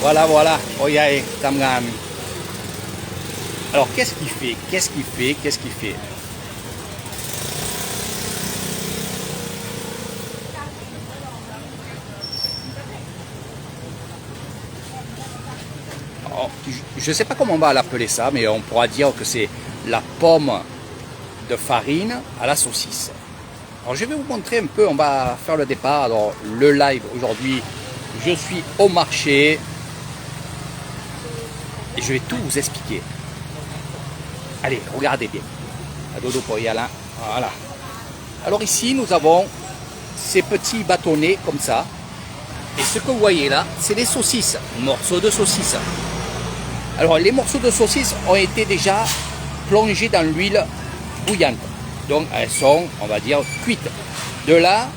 Voilà. Voilà. Oyai Tamgan. Alors, qu'est-ce qu'il fait? Alors, je ne sais pas comment on va l'appeler ça, mais on pourra dire que c'est la pomme de farine à la saucisse. Alors, je vais vous montrer un peu, on va faire le départ. Alors, le live aujourd'hui, je suis au marché et je vais tout vous expliquer. Allez, regardez bien. Adodo Poyala. Voilà. Alors ici, nous avons ces petits bâtonnets comme ça. Et ce que vous voyez là, c'est des saucisses, morceaux de saucisses. Alors les morceaux de saucisses ont été déjà plongés dans l'huile bouillante. Donc elles sont, on va dire, cuites. De là,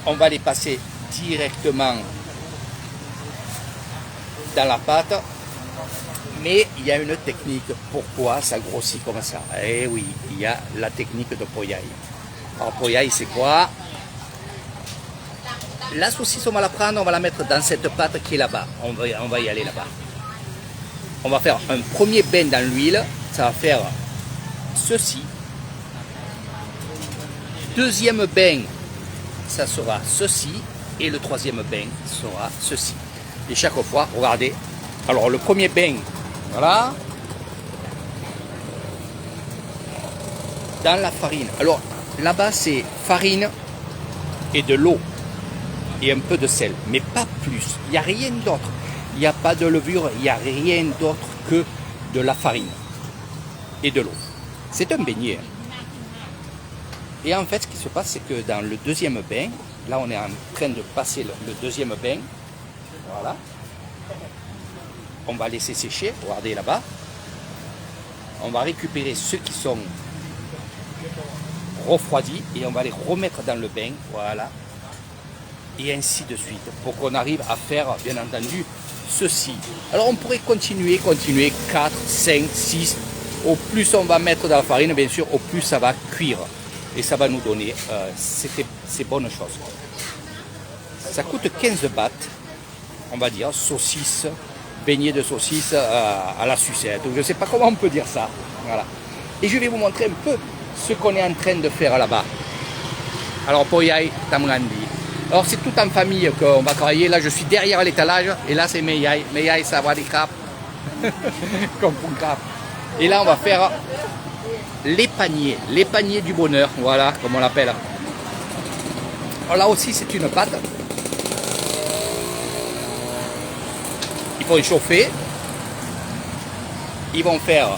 on va les passer directement dans la pâte. Mais il y a une technique. Pourquoi ça grossit comme ça? Eh oui, il y a la technique de Poyai. Alors Poyai, c'est quoi? La saucisse, on va la prendre, on va la mettre dans cette pâte qui est là-bas. On va y aller là-bas. On va faire un premier bain dans l'huile. Ça va faire ceci. Deuxième bain, ça sera ceci. Et le troisième bain sera ceci. Et chaque fois, regardez. Alors le premier bain, voilà. Dans la farine. Alors là-bas, c'est farine et de l'eau. Et un peu de sel, mais pas plus. Il n'y a rien d'autre. Il n'y a pas de levure, il n'y a rien d'autre que de la farine et de l'eau. C'est un beignet. Et en fait, ce qui se passe, c'est que dans le deuxième bain, là on est en train de passer le deuxième bain, voilà. On va laisser sécher, regardez là-bas. On va récupérer ceux qui sont refroidis et on va les remettre dans le bain, voilà. Et ainsi de suite, pour qu'on arrive à faire, bien entendu, ceci. Alors on pourrait continuer, 4, 5, 6. Au plus on va mettre dans la farine, bien sûr, au plus ça va cuire. Et ça va nous donner ces bonnes choses. Ça coûte 15 bahts, on va dire, saucisse, beignet de saucisse à la sucette. Je ne sais pas comment on peut dire ça. Voilà. Et je vais vous montrer un peu ce qu'on est en train de faire là-bas. Alors, Poyai Tamrandi. Alors, c'est tout en famille qu'on va travailler. Là, je suis derrière l'étalage. Et là, c'est Meyai. Meyai, ça va des crapes. Comme pour crap. Et là, on va faire les paniers du bonheur. Voilà, comme on l'appelle. Alors là aussi, c'est une pâte. Il faut chauffer. Ils vont faire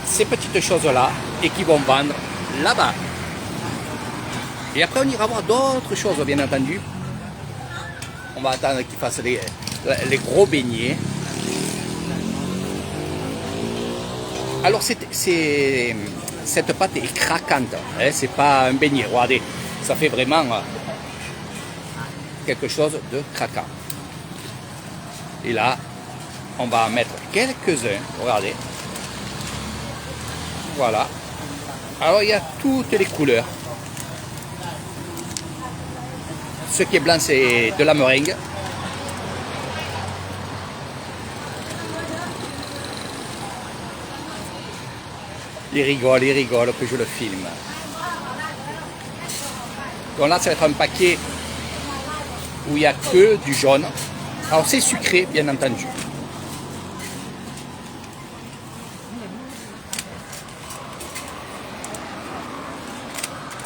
ces petites choses-là et qui vont vendre là-bas. Et après, on ira voir d'autres choses, bien entendu. On va attendre qu'ils fassent les gros beignets. Alors, cette pâte est craquante. Hein, c'est pas un beignet. Regardez, ça fait vraiment quelque chose de craquant. Et là, on va en mettre quelques-uns. Regardez. Voilà. Alors, il y a toutes les couleurs. Ce qui est blanc, c'est de la meringue. Il rigole que je le filme. Donc là, ça va être un paquet où il n'y a que du jaune. Alors, c'est sucré, bien entendu.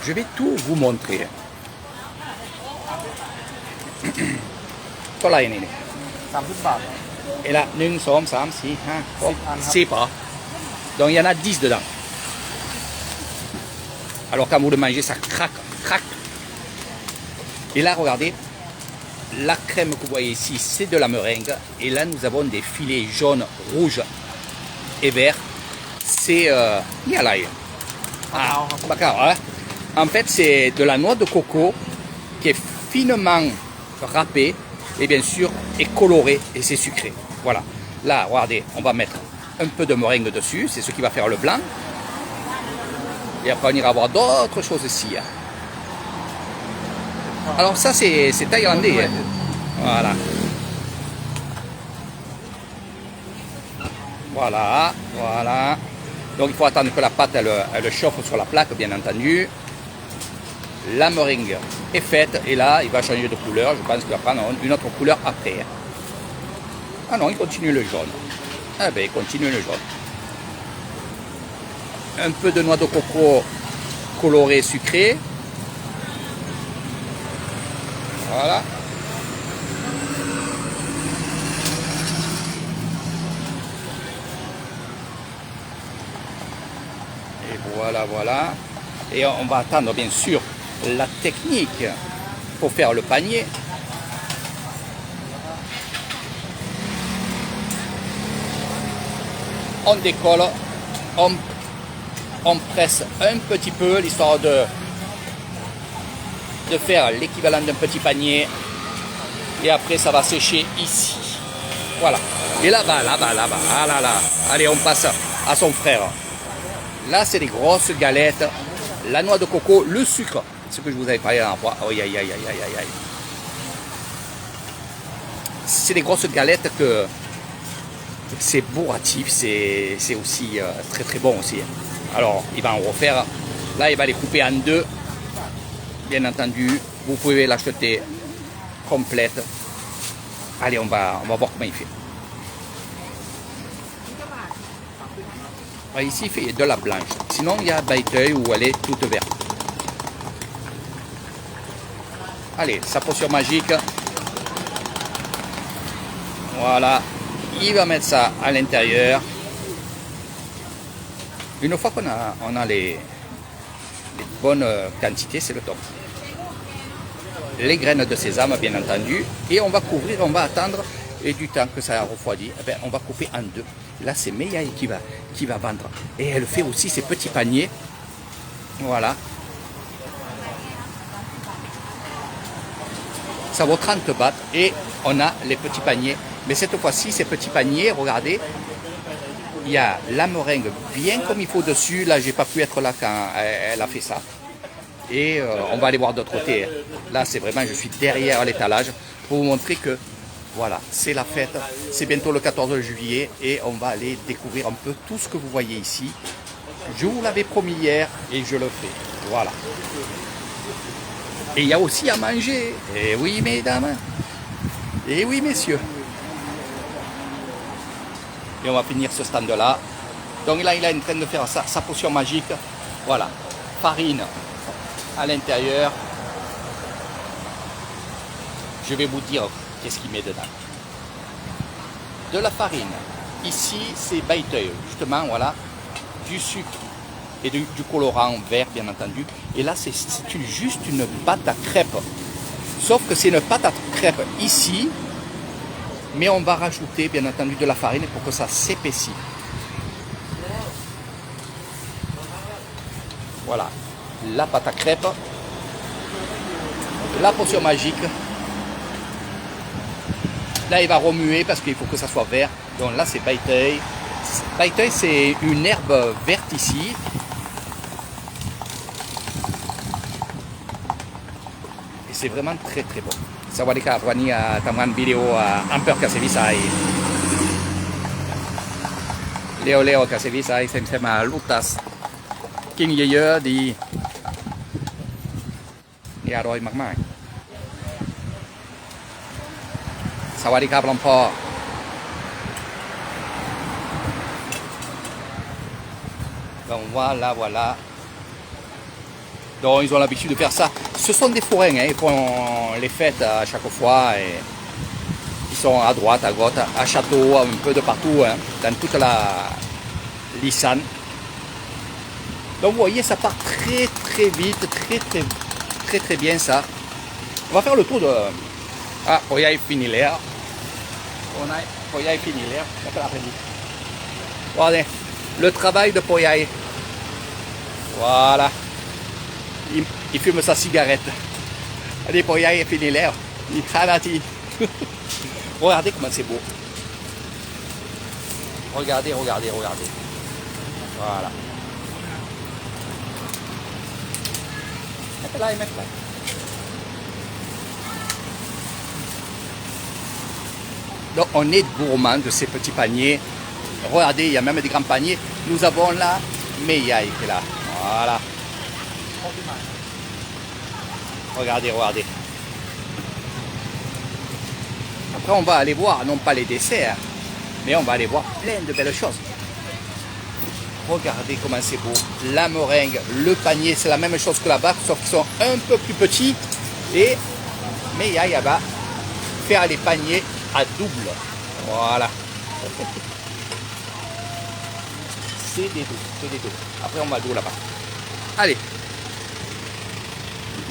Je vais tout vous montrer. Voilà, il est. 30 bâts. Et là, 1, 2, 3, 4, 6 pas. Donc il y en a 10 dedans. Alors quand vous le mangez, ça craque. Et là, regardez, la crème que vous voyez ici, c'est de la meringue. Et là, nous avons des filets jaunes, rouges et verts. C'est Nialai. Ah, bacao, hein. En fait, c'est de la noix de coco qui est finement râpée et bien sûr est colorée et c'est sucré. Voilà. Là, regardez, on va mettre un peu de meringue dessus, c'est ce qui va faire le blanc. Et après, on ira voir d'autres choses ici. Alors ça, c'est thaïlandais. Hein. Voilà. Voilà, voilà. Donc il faut attendre que la pâte elle chauffe sur la plaque, bien entendu. La meringue est faite et là, il va changer de couleur. Je pense qu'il va prendre une autre couleur après. Ah non, il continue le jaune. Ah ben, il continue le jaune. Un peu de noix de coco colorée sucrée. Voilà. Et voilà, voilà. Et on va attendre bien sûr la technique pour faire le panier. On décolle, on presse un petit peu l'histoire de faire l'équivalent d'un petit panier. Et après ça va sécher ici. Voilà. Et là-bas, là-bas, là-bas. Ah là là. Allez, on passe à son frère. Là, c'est des grosses galettes. La noix de coco, le sucre. Ce que je vous avais parlé la dernière fois. Aïe, aïe, aïe, aïe, aïe, aïe. C'est des grosses galettes que c'est bourratif. C'est aussi très très bon aussi. Alors, il va en refaire. Là, il va les couper en deux. Bien entendu, vous pouvez l'acheter complète. Allez, on va voir comment il fait. Ici, il fait de la blanche. Sinon, il y a Baiteuil où elle est toute verte. Allez, sa potion magique. Voilà. Il va mettre ça à l'intérieur. Une fois qu'on a les bonnes quantités, c'est le top. Les graines de sésame, bien entendu. Et on va couvrir, on va attendre. Et du temps que ça a refroidi, eh bien, on va couper en deux. Là, c'est Meyaï qui va vendre. Et elle fait aussi ses petits paniers. Voilà. Ça vaut 30 bahts. Et on a les petits paniers. Mais cette fois-ci, ces petits paniers, regardez, il y a la meringue bien comme il faut dessus. Là, j'ai pas pu être là quand elle a fait ça. Et on va aller voir d'autre côté. Là, c'est vraiment, je suis derrière l'étalage pour vous montrer que voilà, c'est la fête. C'est bientôt le 14 juillet et on va aller découvrir un peu tout ce que vous voyez ici. Je vous l'avais promis hier et je le fais. Voilà. Et il y a aussi à manger. Et oui, mesdames. Et oui, messieurs. Et on va finir ce stand-là. Donc là, il est en train de faire sa potion magique. Voilà. Farine à l'intérieur. Je vais vous dire qu'est-ce qu'il met dedans. De la farine. Ici, c'est Baiteuil. Justement, voilà. Du sucre et du colorant vert, bien entendu. Et là, c'est juste une pâte à crêpes. Sauf que c'est une pâte à crêpes ici. Mais on va rajouter, bien entendu, de la farine pour que ça s'épaissit. Voilà. La pâte à crêpes. La potion magique. Là, il va remuer parce qu'il faut que ça soit vert. Donc là, c'est Baiteuil. Baiteuil, c'est une herbe verte ici. Et c'est vraiment très très bon. Sawadika, Rwani, Tamran Video, Amper Kasevisai. Leo Leo Kasevisai, Sem Lutas. King Ye di. Ni Aroy Magmai. Sawadika, Blampo. Donc voilà, voilà. Donc ils ont l'habitude de faire ça. Ce sont des forains, hein. Ils font les fêtes à chaque fois. Et ils sont à droite, à gauche, à Château, un peu de partout, hein, dans toute la Lissan. Donc vous voyez, ça part très très vite, très bien ça. On va faire le tour de... Ah, Poya est fini l'air. Poya est fini l'air. Regardez, le travail de Poya. Voilà. Il fume sa cigarette. Allez, Poya est fini l'air. Il halati. Regardez comment c'est beau. Regardez, regardez, regardez. Voilà. Mettez là, mettez là. Donc on est gourmand de ces petits paniers. Regardez, il y a même des grands paniers. Nous avons là Meiai qui est là. Voilà. Regardez, regardez. Après on va aller voir, non pas les desserts, mais on va aller voir plein de belles choses. Regardez comment c'est beau. La meringue, le panier, c'est la même chose que là-bas, sauf qu'ils sont un peu plus petits. Et Meiai va faire les paniers à double. Voilà. C'est des dos, c'est des dos. Après on va dos là-bas. Allez.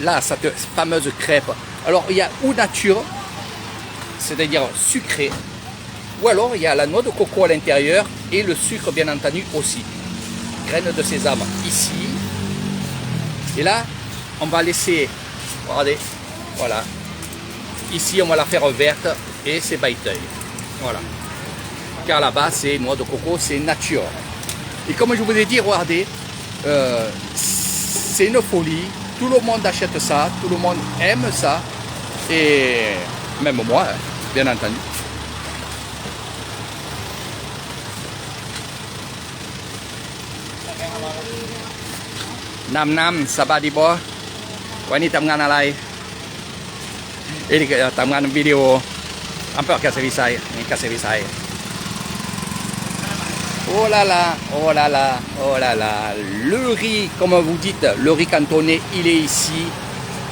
Là, cette fameuse crêpe. Alors il y a ou nature, c'est-à-dire sucré, ou alors il y a la noix de coco à l'intérieur et le sucre bien entendu aussi. Graines de sésame ici. Et là, on va laisser, regardez, voilà. Ici, on va la faire verte et c'est baiteuil. Voilà. Car là-bas, c'est noix de coco, c'est nature. Et comme je vous ai dit, regardez, c'est une folie. Tout le monde achète ça, tout le monde aime ça. Et même moi, bien entendu. Nam Nam, sabadi bo. วันนี้ทำงานอะไรทำงานวิดีโออำเภอกเกษตรวิสัยนี่เกษตรวิสัย Oh là là, oh là là, oh là là. Le riz, comme vous dites, le riz cantonné, il est ici.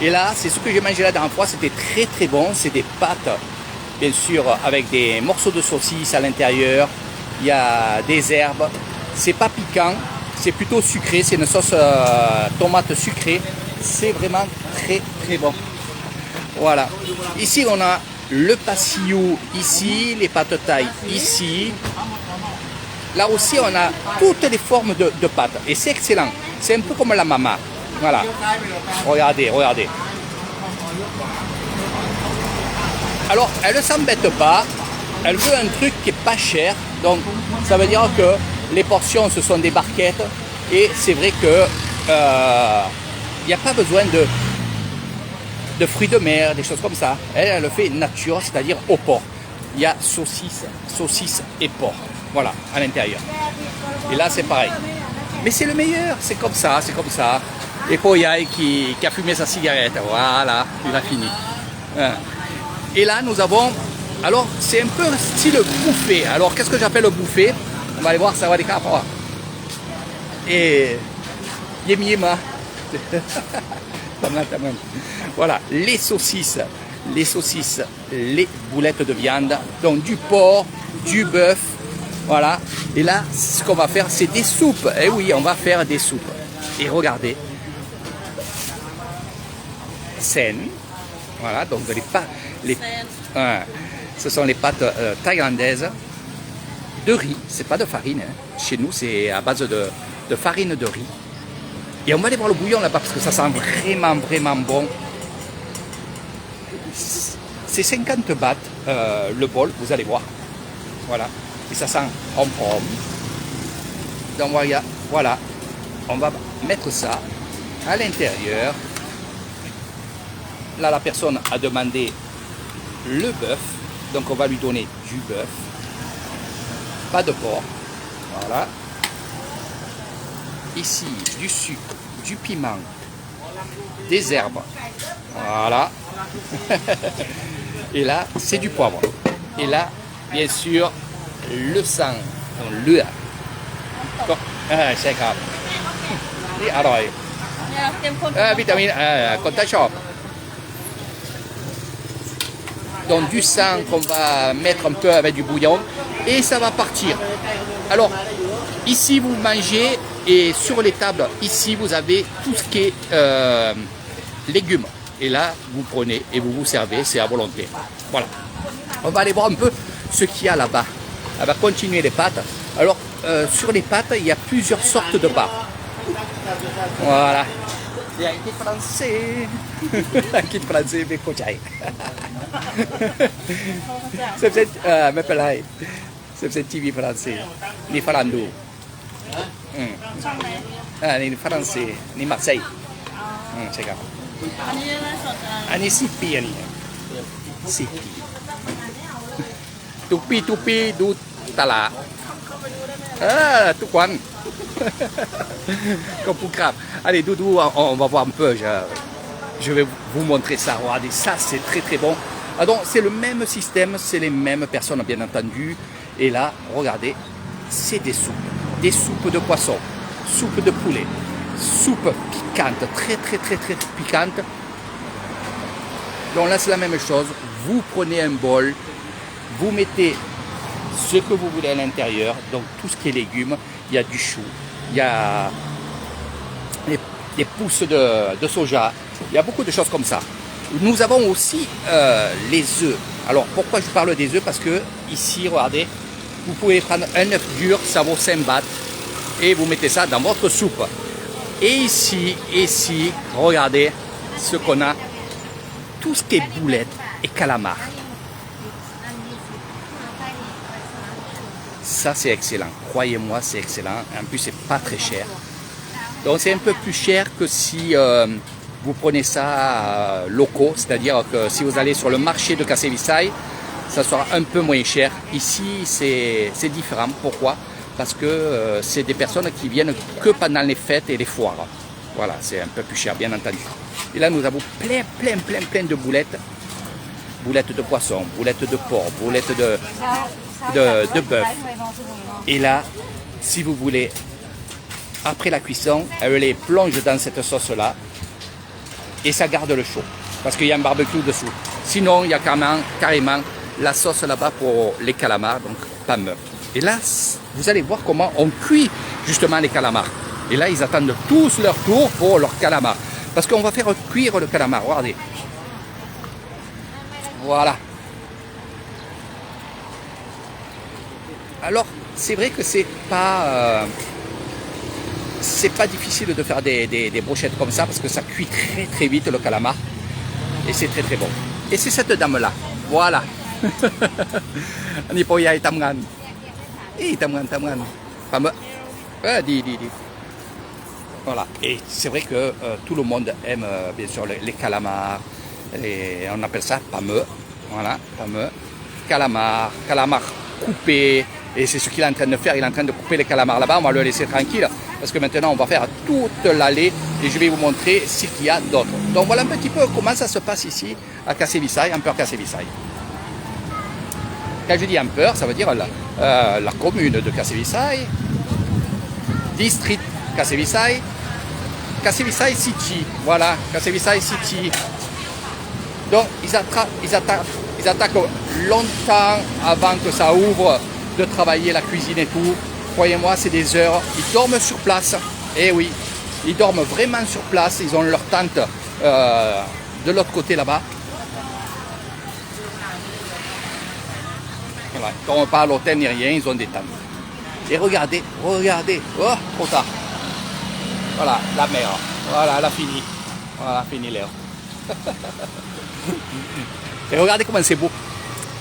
Et là, c'est ce que j'ai mangé la dernière fois, c'était très très bon. C'est des pâtes, bien sûr, avec des morceaux de saucisse à l'intérieur. Il y a des herbes. C'est pas piquant, c'est plutôt sucré. C'est une sauce tomate sucrée. C'est vraiment très très bon. Voilà. Ici, on a le pasillou ici, les pâtes thaï ici. Là aussi, on a toutes les formes de pâtes. Et c'est excellent. C'est un peu comme la mama. Voilà. Regardez, regardez. Alors, elle ne s'embête pas. Elle veut un truc qui n'est pas cher. Donc, ça veut dire que les portions, ce sont des barquettes. Et c'est vrai que il n'y a pas besoin de fruits de mer, des choses comme ça. Elle le fait nature, c'est-à-dire au porc. Il y a saucisse et porc. Voilà, à l'intérieur. Et là, c'est pareil. Mais c'est le meilleur, c'est comme ça, c'est comme ça. Et Poyai qui a fumé sa cigarette, voilà, il a fini. Et là, nous avons... Alors, c'est un peu style buffet. Alors, qu'est-ce que j'appelle le buffet? On va aller voir, ça va des capres. Et... Yemi Yema. Voilà, les saucisses, les boulettes de viande, donc du porc, du bœuf. Voilà, et là, ce qu'on va faire, c'est des soupes. Eh oui, on va faire des soupes. Et regardez. Sen. Voilà, donc les pâtes. Ce sont les pâtes thaïlandaises de riz. C'est pas de farine. Hein. Chez nous, c'est à base de farine de riz. Et on va aller voir le bouillon là-bas parce que ça sent vraiment, vraiment bon. C'est 50 bahts le bol, vous allez voir. Voilà. Et ça sent pom-pom. Donc voilà, on va mettre ça à l'intérieur. Là, la personne a demandé le bœuf. Donc on va lui donner du bœuf. Pas de porc. Voilà. Ici, du sucre, du piment, des herbes. Voilà. Et là, c'est du poivre. Et là, bien sûr, le sang, le c'est grave. Et alors, vitamine, quand tu chopes. Donc du sang qu'on va mettre un peu avec du bouillon et ça va partir. Alors, ici vous mangez et sur les tables, ici vous avez tout ce qui est légumes. Et là, vous prenez et vous vous servez, c'est à volonté. Voilà. On va aller voir un peu ce qu'il y a là-bas. On va continuer les pâtes. Alors, sur les pâtes, il y a plusieurs sortes de pâtes. Voilà. Il y a un kit français. Un kit français, mais coachai. C'est peut-être, me pelai. c'est petit TV français. Ni Falando. ช่องไหน Ni français. Ni Marseille. C'est grave. อันนี้ไลฟ์สดอะไร Ani Sipi, Ani. Sipi. Tupi, du tala. Ah, tout quoi. Comme pour grave. Allez, Doudou, on va voir un peu. Je vais vous montrer ça. Regardez, ça, c'est très très bon. Ah, donc, c'est le même système, c'est les mêmes personnes, bien entendu. Et là, regardez, c'est des soupes. Des soupes de poisson, soupe de poulet, soupe piquante, très très très très piquante. Donc là, c'est la même chose. Vous prenez un bol, vous mettez ce que vous voulez à l'intérieur, donc tout ce qui est légumes. Il y a du chou, il y a des pousses de soja, il y a beaucoup de choses comme ça. Nous avons aussi les œufs. Alors pourquoi je parle des œufs? Parce que ici, regardez, vous pouvez prendre un œuf dur, ça vaut 5 bahts, et vous mettez ça dans votre soupe. Et ici, regardez ce qu'on a, tout ce qui est boulettes et calamars. Ça, c'est excellent. Croyez-moi, c'est excellent. En plus, c'est pas très cher. Donc, c'est un peu plus cher que si vous prenez ça locaux. C'est-à-dire que si vous allez sur le marché de Kassevisai, ça sera un peu moins cher. Ici, c'est différent. Pourquoi? Parce que c'est des personnes qui viennent que pendant les fêtes et les foires. Voilà, c'est un peu plus cher, bien entendu. Et là, nous avons plein de boulettes. Boulettes de poisson, boulettes de porc, boulettes de bœuf. Et là, si vous voulez, après la cuisson, elle les plonge dans cette sauce-là et ça garde le chaud. Parce qu'il y a un barbecue dessous. Sinon, il y a carrément la sauce là-bas pour les calamars, donc pas meurt. Et là, vous allez voir comment on cuit justement les calamars. Et là, ils attendent tous leur tour pour leur calamar. Parce qu'on va faire cuire le calamar, regardez. Voilà. Alors, c'est vrai que c'est pas difficile de faire des brochettes comme ça parce que ça cuit très vite le calamar et c'est très bon. Et c'est cette dame-là. Voilà. Nipoya Tamgan. Tamgan. Fameux. Dis. Voilà. Et c'est vrai que tout le monde aime bien sûr les calamars. On appelle ça pameux. Voilà, pameux. Calamar coupé. Et c'est ce qu'il est en train de faire. Il est en train de couper les calamars là-bas. On va le laisser tranquille. Parce que maintenant, on va faire toute l'allée. Et je vais vous montrer ce qu'il y a d'autre. Donc voilà un petit peu comment ça se passe ici à Kassevisai, Empur Kassevisai. Quand je dis Empur, ça veut dire la commune de Kassevisai, district Kassevisai, Kassevisai City. Voilà, Kassevisai City. Donc ils attaquent longtemps avant que ça ouvre de travailler la cuisine et tout. Croyez-moi, c'est des heures. Ils dorment sur place. Eh oui, ils dorment vraiment sur place. Ils ont leur tente de l'autre côté là-bas. Voilà. Ils ne dorment pas à l'hôtel ni rien, ils ont des tentes. Et regardez. Oh, trop tard. Voilà, la mer. Voilà, elle a fini. Voilà, fini l'heure. Et regardez comment c'est beau.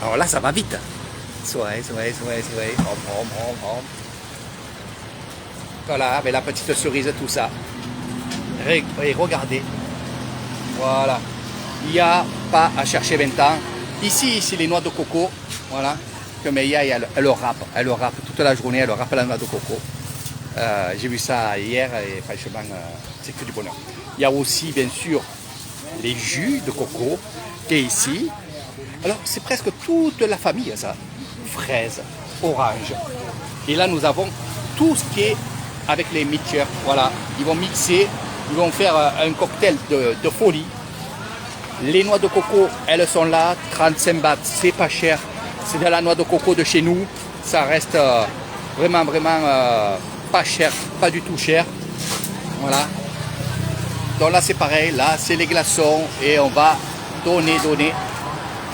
Alors là, ça va vite. Ouais. Voilà, avec la petite cerise, tout ça. Et regardez. Voilà. Il n'y a pas à chercher 20 ans. Ici, c'est les noix de coco. Voilà. Que Meia, elle le râpe toute la journée, elle râpe la noix de coco. J'ai vu ça hier et franchement, c'est que du bonheur. Il y a aussi, bien sûr, les jus de coco qui est ici. Alors, c'est presque toute la famille, ça. Fraises, oranges. Et là, nous avons tout ce qui est avec les mixeurs. Voilà, ils vont mixer, ils vont faire un cocktail de folie. Les noix de coco, elles sont là, 35 bahts, c'est pas cher. C'est de la noix de coco de chez nous. Ça reste vraiment pas cher, pas du tout cher. Voilà. Donc là, c'est pareil. Là, c'est les glaçons et on va donner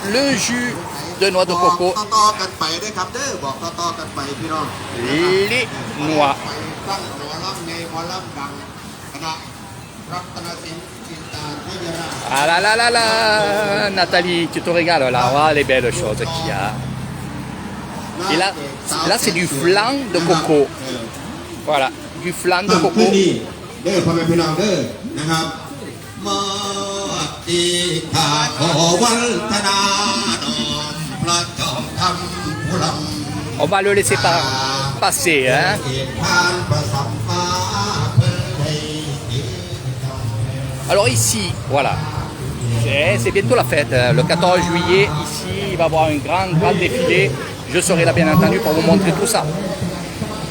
le jus de noix de coco. Les noix. Ah là, Nathalie, tu te régales là, voilà les belles choses qu'il y a. Et là c'est du flan de coco. Voilà, du flan de coco. เด้อพ่อแม่พี่น้องเด้อนะครับมอดีขาขอวันธนาดอมพระจอมทำผู้ลำ On va le laisser passer. Hein. Alors ici, voilà, c'est bientôt la fête. Le 14 juillet, ici, il va y avoir un grand défilé. Je serai là, bien entendu, pour vous montrer tout ça.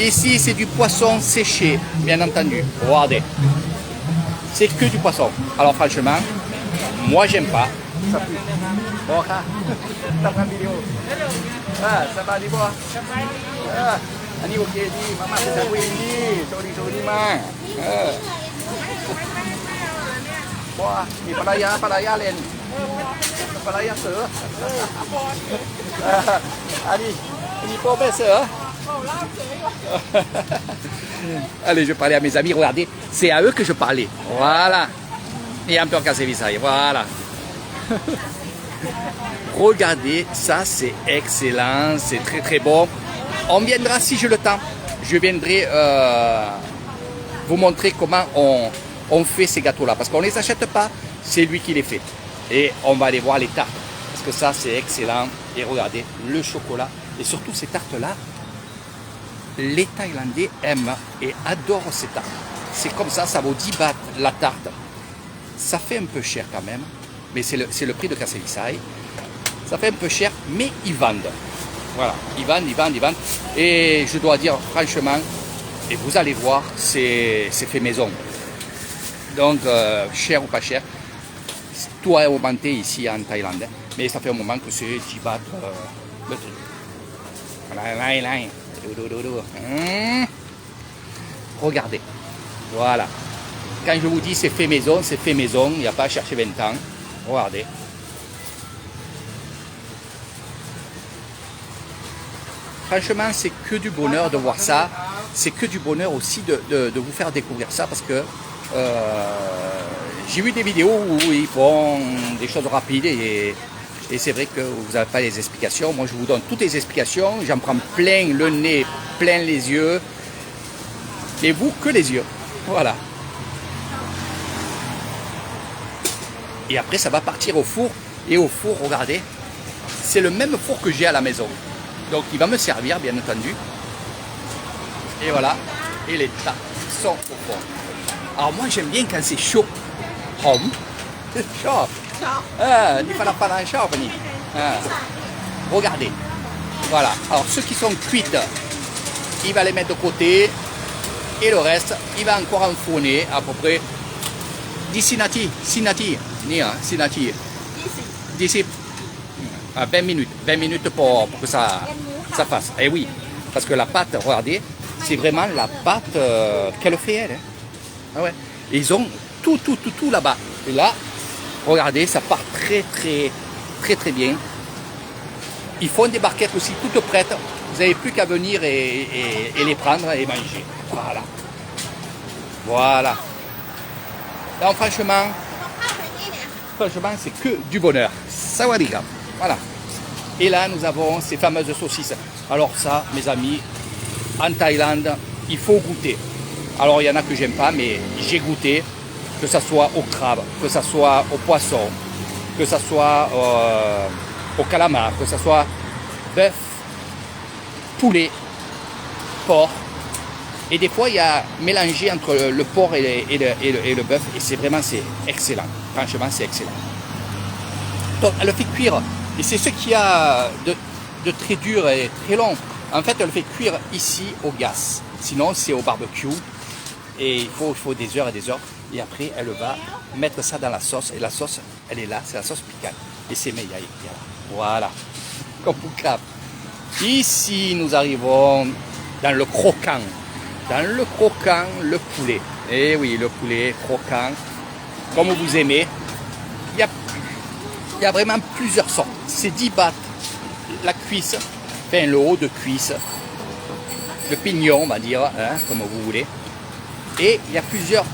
Ici, c'est du poisson séché, bien entendu. Regardez. C'est que du poisson. Alors franchement, moi, j'aime pas. Ça pue. Bon, t'as pris une vidéo. Ah, ça va, dis moi. Ah, Annie, ok, dis, maman, c'est ça, oui, dis. Sorry, man. Wah, ni palaya len. Palaya sữa. Ni pauvre sữa. Allez, je parlais à mes amis, regardez, c'est à eux que je parlais. Voilà. Et un peu cassé visage, voilà. Regardez, ça c'est excellent, c'est très très bon. On viendra, si j'ai le temps, je viendrai vous montrer comment on fait ces gâteaux-là. Parce qu'on ne les achète pas, c'est lui qui les fait. Et on va aller voir les tartes. Parce que ça c'est excellent. Et regardez, le chocolat. Et surtout ces tartes-là, les Thaïlandais aiment et adorent ces tartes. C'est comme ça, ça vaut 10 bahts la tarte. Ça fait un peu cher quand même. Mais c'est le prix de Kassevisai. Ça fait un peu cher, mais ils vendent. Voilà, ils vendent. Et je dois dire, franchement, et vous allez voir, c'est fait maison. Donc, cher ou pas cher, tout a augmenté ici en Thaïlande. Mais ça fait un moment que c'est 10 bahts le truc. Voilà, regardez, voilà. Quand je vous dis c'est fait maison, il n'y a pas à chercher 20 ans. Regardez. Franchement, c'est que du bonheur de voir ça. C'est que du bonheur aussi de vous faire découvrir ça parce que j'ai vu des vidéos où ils font des choses rapides et c'est vrai que vous n'avez pas les explications. Moi, je vous donne toutes les explications. J'en prends plein le nez, plein les yeux. Et vous, que les yeux. Voilà. Et après, ça va partir au four. Et au four, regardez, c'est le même four que j'ai à la maison. Donc, il va me servir, bien entendu. Et voilà. Et les tas sont au four. Alors, moi, j'aime bien quand c'est chaud. Home. Chaud. Regardez. Voilà. Alors, ceux qui sont cuites, il va les mettre de côté. Et le reste, il va encore enfourner à peu près 10 sinati. D'ici 20 minutes. 20 minutes pour que ça fasse. Et oui, parce que la pâte, regardez, c'est vraiment la pâte qu'elle fait elle. Hein. Ah ouais. Et ils ont tout là-bas. Et là, regardez, ça part très bien. Ils font des barquettes aussi toutes prêtes. Vous n'avez plus qu'à venir et les prendre et manger. Voilà. Donc franchement, c'est que du bonheur. Sawadika. Voilà. Et là, nous avons ces fameuses saucisses. Alors ça, mes amis, en Thaïlande, il faut goûter. Alors il y en a que j'aime pas, mais j'ai goûté. Que ce soit au crabe, que ce soit au poisson, que ce soit au calamar, que ce soit bœuf, poulet, porc. Et des fois, il y a mélangé entre le porc et le bœuf. Et c'est excellent. Franchement, c'est excellent. Donc, elle le fait cuire. Et c'est ce qu'il y a de très dur et très long. En fait, elle le fait cuire ici au gaz. Sinon, c'est au barbecue. Et il faut des heures et des heures. Et après, elle va mettre ça dans la sauce. Et la sauce, elle est là. C'est la sauce piquante. Et c'est meilleur. Voilà. Comme vous captez. Ici, nous arrivons dans le croquant. Dans le croquant, le poulet. Eh oui, le poulet croquant. Comme vous aimez. Il y a vraiment plusieurs sortes. C'est 10 bahts. La cuisse. Enfin, le haut de cuisse. Le pignon, on va dire. Hein, comme vous voulez. Et il y a plusieurs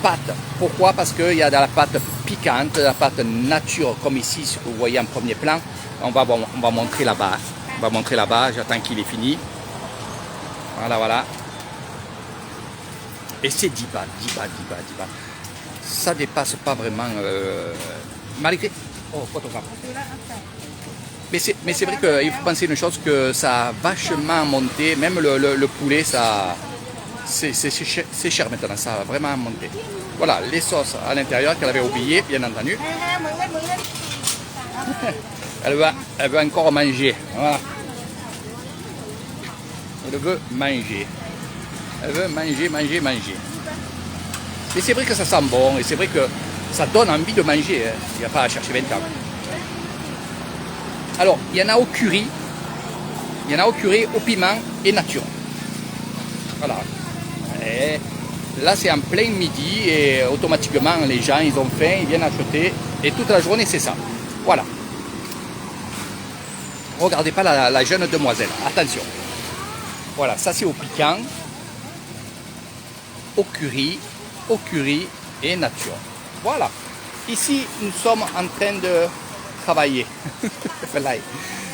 pâtes. Pourquoi? Parce qu'il y a de la pâte piquante, de la pâte nature, comme ici, ce que vous voyez en premier plan. On va montrer là-bas. On va montrer là-bas, j'attends qu'il est fini. Voilà, voilà. Et c'est 10 balles, 10 balles, 10 balles, 10 balles. Ça dépasse pas vraiment... malgré... Oh, photographe. Mais c'est vrai qu'il faut penser une chose, que ça a vachement monté. Même le poulet, ça... C'est cher maintenant, ça a vraiment monté. Voilà, les sauces à l'intérieur qu'elle avait oublié, bien entendu. Elle veut encore manger. Voilà. Elle veut manger. Elle veut manger, manger, manger. Et c'est vrai que ça sent bon, et c'est vrai que ça donne envie de manger. Hein. Il n'y a pas à chercher 20 ans. Alors, il y en a au curry. Il y en a au curry, au piment et nature. Voilà. Et là, c'est en plein midi et automatiquement, les gens, ils ont faim, ils viennent acheter. Et toute la journée, c'est ça. Voilà. Regardez pas la jeune demoiselle. Attention. Voilà, ça c'est au piquant, au curry et nature. Voilà. Ici, nous sommes en train de travailler.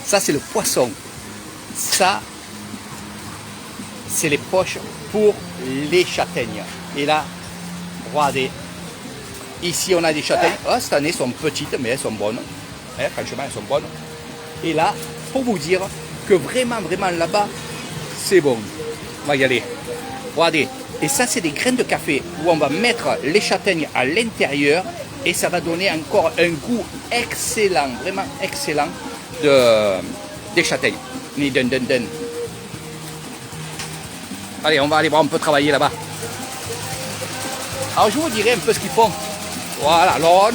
Ça, c'est le poisson. Ça, c'est les poches pour les châtaignes. Et là, regardez. Ici, on a des châtaignes. Oh, cette année, elles sont petites, mais elles sont bonnes. Franchement, elles sont bonnes. Et là, pour vous dire que vraiment, vraiment là-bas, c'est bon. On va y aller. Regardez. Et ça, c'est des graines de café où on va mettre les châtaignes à l'intérieur et ça va donner encore un goût excellent, vraiment excellent des châtaignes. Allez, on va aller voir, on peut travailler là-bas. Alors, je vous dirai un peu ce qu'ils font. Voilà, l'on.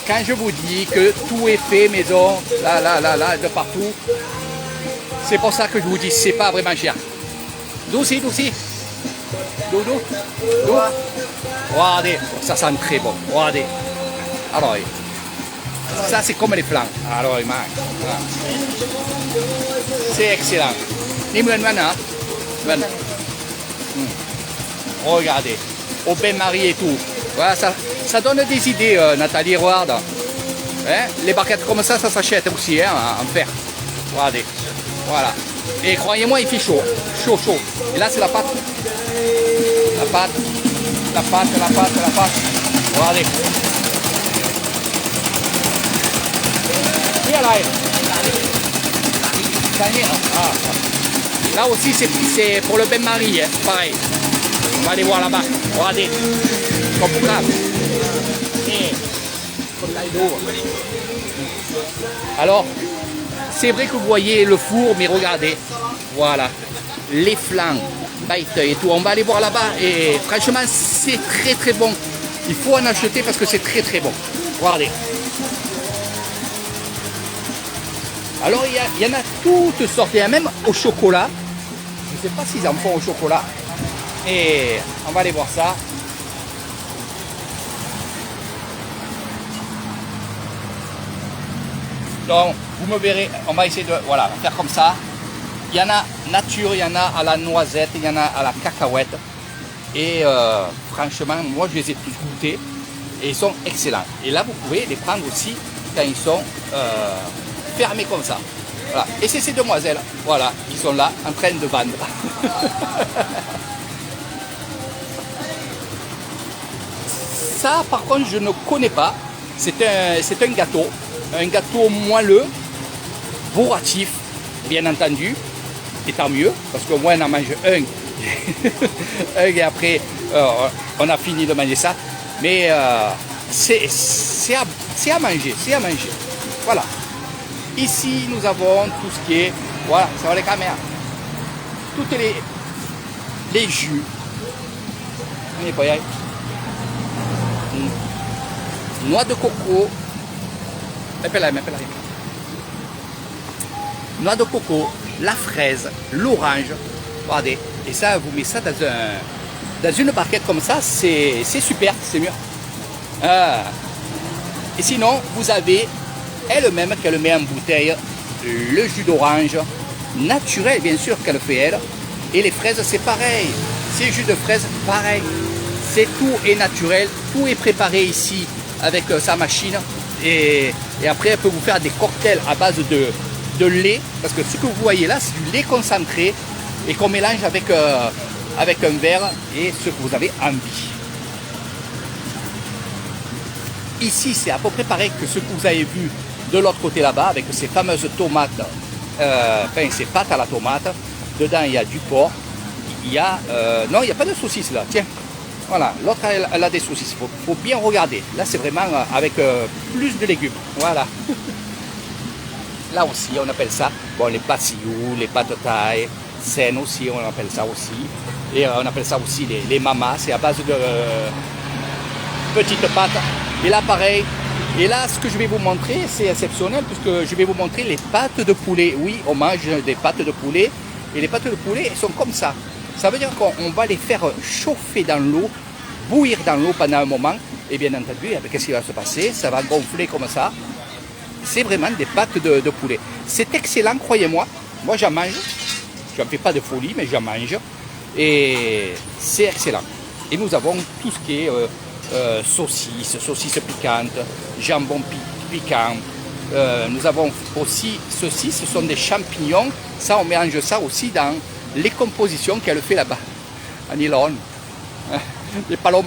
Quand je vous dis que tout est fait maison, là, de partout, c'est pour ça que je vous dis, c'est pas vraiment cher. Douci. Doudou. Regardez, ça sent très bon. Regardez. Alors, ça c'est comme les flancs. Alors, il manque. Voilà. C'est excellent. Regardez. Au bain-marie et tout. Voilà, ça donne des idées, Nathalie, regarde. Hein? Les barquettes comme ça s'achète aussi, hein, en fer. Regardez. Voilà. Et croyez-moi, il fait chaud. Chaud. Et là, c'est la pâte. La pâte. Regardez. Et là, là aussi, c'est pour le bain-marie, hein, pareil. On va aller voir là-bas. Regardez. Alors, c'est vrai que vous voyez le four, mais regardez. Voilà. Les flancs, baïteuil et tout. On va aller voir là-bas. Et franchement, c'est très très bon. Il faut en acheter parce que c'est très très bon. Regardez. Alors, il y en a toutes sortes. Il y a même au chocolat. Je ne sais pas s'ils en font au chocolat. Et on va aller voir ça. Donc, vous me verrez, on va essayer de faire comme ça. Il y en a nature, il y en a à la noisette, il y en a à la cacahuète. Et franchement, moi je les ai tous goûtés et ils sont excellents. Et là, vous pouvez les prendre aussi quand ils sont fermés comme ça. Voilà. Et c'est ces demoiselles, voilà, qui sont là en train de vendre. Ça, par contre, je ne connais pas. C'est un gâteau moelleux, bourratif, bien entendu, et tant mieux, parce qu'au moins on en mange un, et après on a fini de manger ça. Mais c'est à manger, Voilà. Ici, nous avons tout ce qui est, voilà, ça va les caméras, toutes les jus. On est pas y aller. Noix de coco. Noix de coco, la fraise, l'orange. Regardez. Et ça, vous mettez ça dans une barquette comme ça, c'est super, c'est mieux. Et sinon, vous avez elle-même qu'elle met en bouteille le jus d'orange, naturel bien sûr qu'elle fait elle. Et les fraises, c'est pareil. Ces jus de fraises, pareil. C'est tout est naturel, tout est préparé ici avec sa machine. et après elle peut vous faire des cocktails à base de lait, parce que ce que vous voyez là c'est du lait concentré et qu'on mélange avec un verre et ce que vous avez envie. Ici c'est à peu près pareil que ce que vous avez vu de l'autre côté là-bas avec ces fameuses tomates, enfin ces pâtes à la tomate. Dedans il y a du porc, il y a non il n'y a pas de saucisses là, tiens, voilà, l'autre elle a des saucisses, faut bien regarder, là c'est vraiment avec plus de légumes, voilà. Là aussi on appelle ça, bon les pâtes sioux, les pâtes thaï, saines aussi on appelle ça aussi, et on appelle ça aussi les mamas, c'est à base de petites pâtes, et là pareil. Et là, ce que je vais vous montrer, c'est exceptionnel puisque je vais vous montrer les pâtes de poulet. Oui, on mange des pâtes de poulet et les pâtes de poulet elles sont comme ça. Ça veut dire qu'on va les faire chauffer dans l'eau, bouillir dans l'eau pendant un moment. Et bien entendu, qu'est-ce qui va se passer? Ça va gonfler comme ça. C'est vraiment des pâtes de poulet. C'est excellent, croyez-moi. Moi, j'en mange. Je n'en fais pas de folie, mais j'en mange. Et c'est excellent. Et nous avons tout ce qui est... saucisses piquantes, jambon piquant. Nous avons aussi ceci, ce sont des champignons. Ça, on mélange ça aussi dans les compositions qu'elle fait là-bas. En Irlande. Les palom.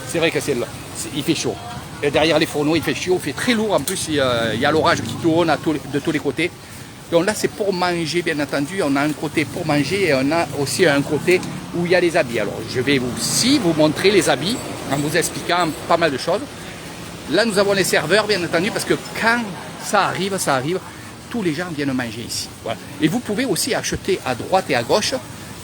C'est vrai que il fait chaud. Et derrière les fourneaux, il fait chaud, il fait très lourd. En plus, il y a l'orage qui tourne de tous les côtés. Donc là, c'est pour manger, bien entendu. On a un côté pour manger et on a aussi un côté où il y a les habits. Alors, je vais aussi vous montrer les habits en vous expliquant pas mal de choses. Là, nous avons les serveurs, bien entendu, parce que quand ça arrive, tous les gens viennent manger ici. Voilà. Et vous pouvez aussi acheter à droite et à gauche,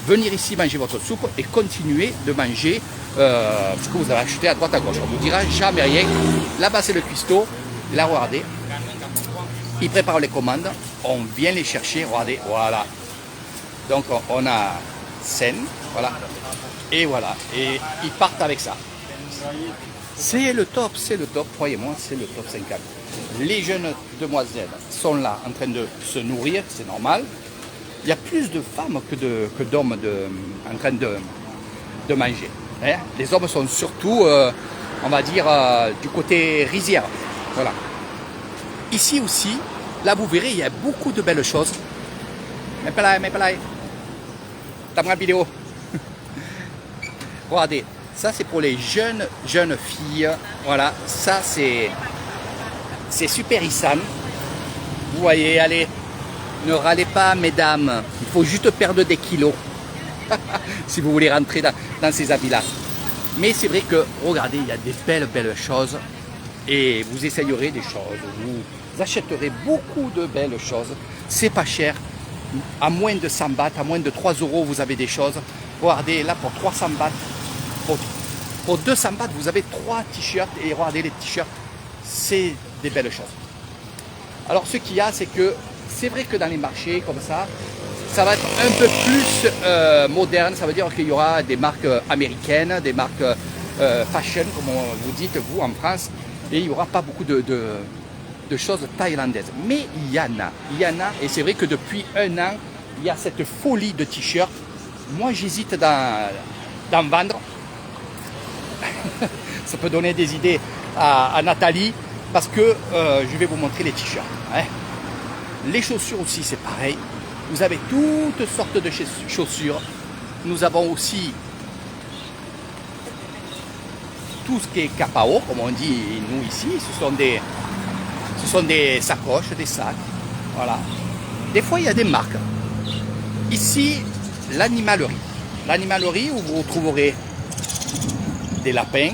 venir ici manger votre soupe et continuer de manger ce que vous avez acheté à droite et à gauche. On ne vous dira jamais rien. Là-bas, c'est le cuistot. Là, regardez. Ils préparent les commandes, on vient les chercher, regardez, voilà. Donc on a scène, voilà. Et voilà, et ils partent avec ça. C'est le top, croyez-moi, c'est le top 50. Les jeunes demoiselles sont là en train de se nourrir, c'est normal. Il y a plus de femmes que d'hommes en train de manger. Hein. Les hommes sont surtout, on va dire, du côté rizière, voilà. Ici aussi, là vous verrez, il y a beaucoup de belles choses. Mais pas là. T'as ma vidéo. Regardez, ça c'est pour les jeunes filles. Voilà, ça c'est super Issan. Vous voyez, allez, ne râlez pas mesdames. Il faut juste perdre des kilos. Si vous voulez rentrer dans ces habits-là. Mais c'est vrai que, regardez, il y a des belles choses. Et vous essayerez des choses, vous achèterez beaucoup de belles choses, c'est pas cher, à moins de 100 bahts, à moins de 3 euros vous avez des choses. Regardez là pour 300 bahts, pour 200 bahts vous avez 3 t-shirts et regardez les t-shirts, c'est des belles choses. Alors ce qu'il y a c'est que c'est vrai que dans les marchés comme ça va être un peu plus moderne, ça veut dire qu'il y aura des marques américaines, des marques fashion comme vous dites vous en France. Et il n'y aura pas beaucoup de choses thaïlandaises. Mais il y en a. Et c'est vrai que depuis un an, il y a cette folie de t-shirts. Moi, j'hésite d'en vendre. Ça peut donner des idées à Nathalie. Parce que je vais vous montrer les t-shirts. Hein. Les chaussures aussi, c'est pareil. Vous avez toutes sortes de chaussures. Nous avons aussi tout ce qui est capao, comme on dit nous ici, ce sont des sacoches, des sacs, voilà. Des fois, il y a des marques. Ici, l'animalerie où vous retrouverez des lapins,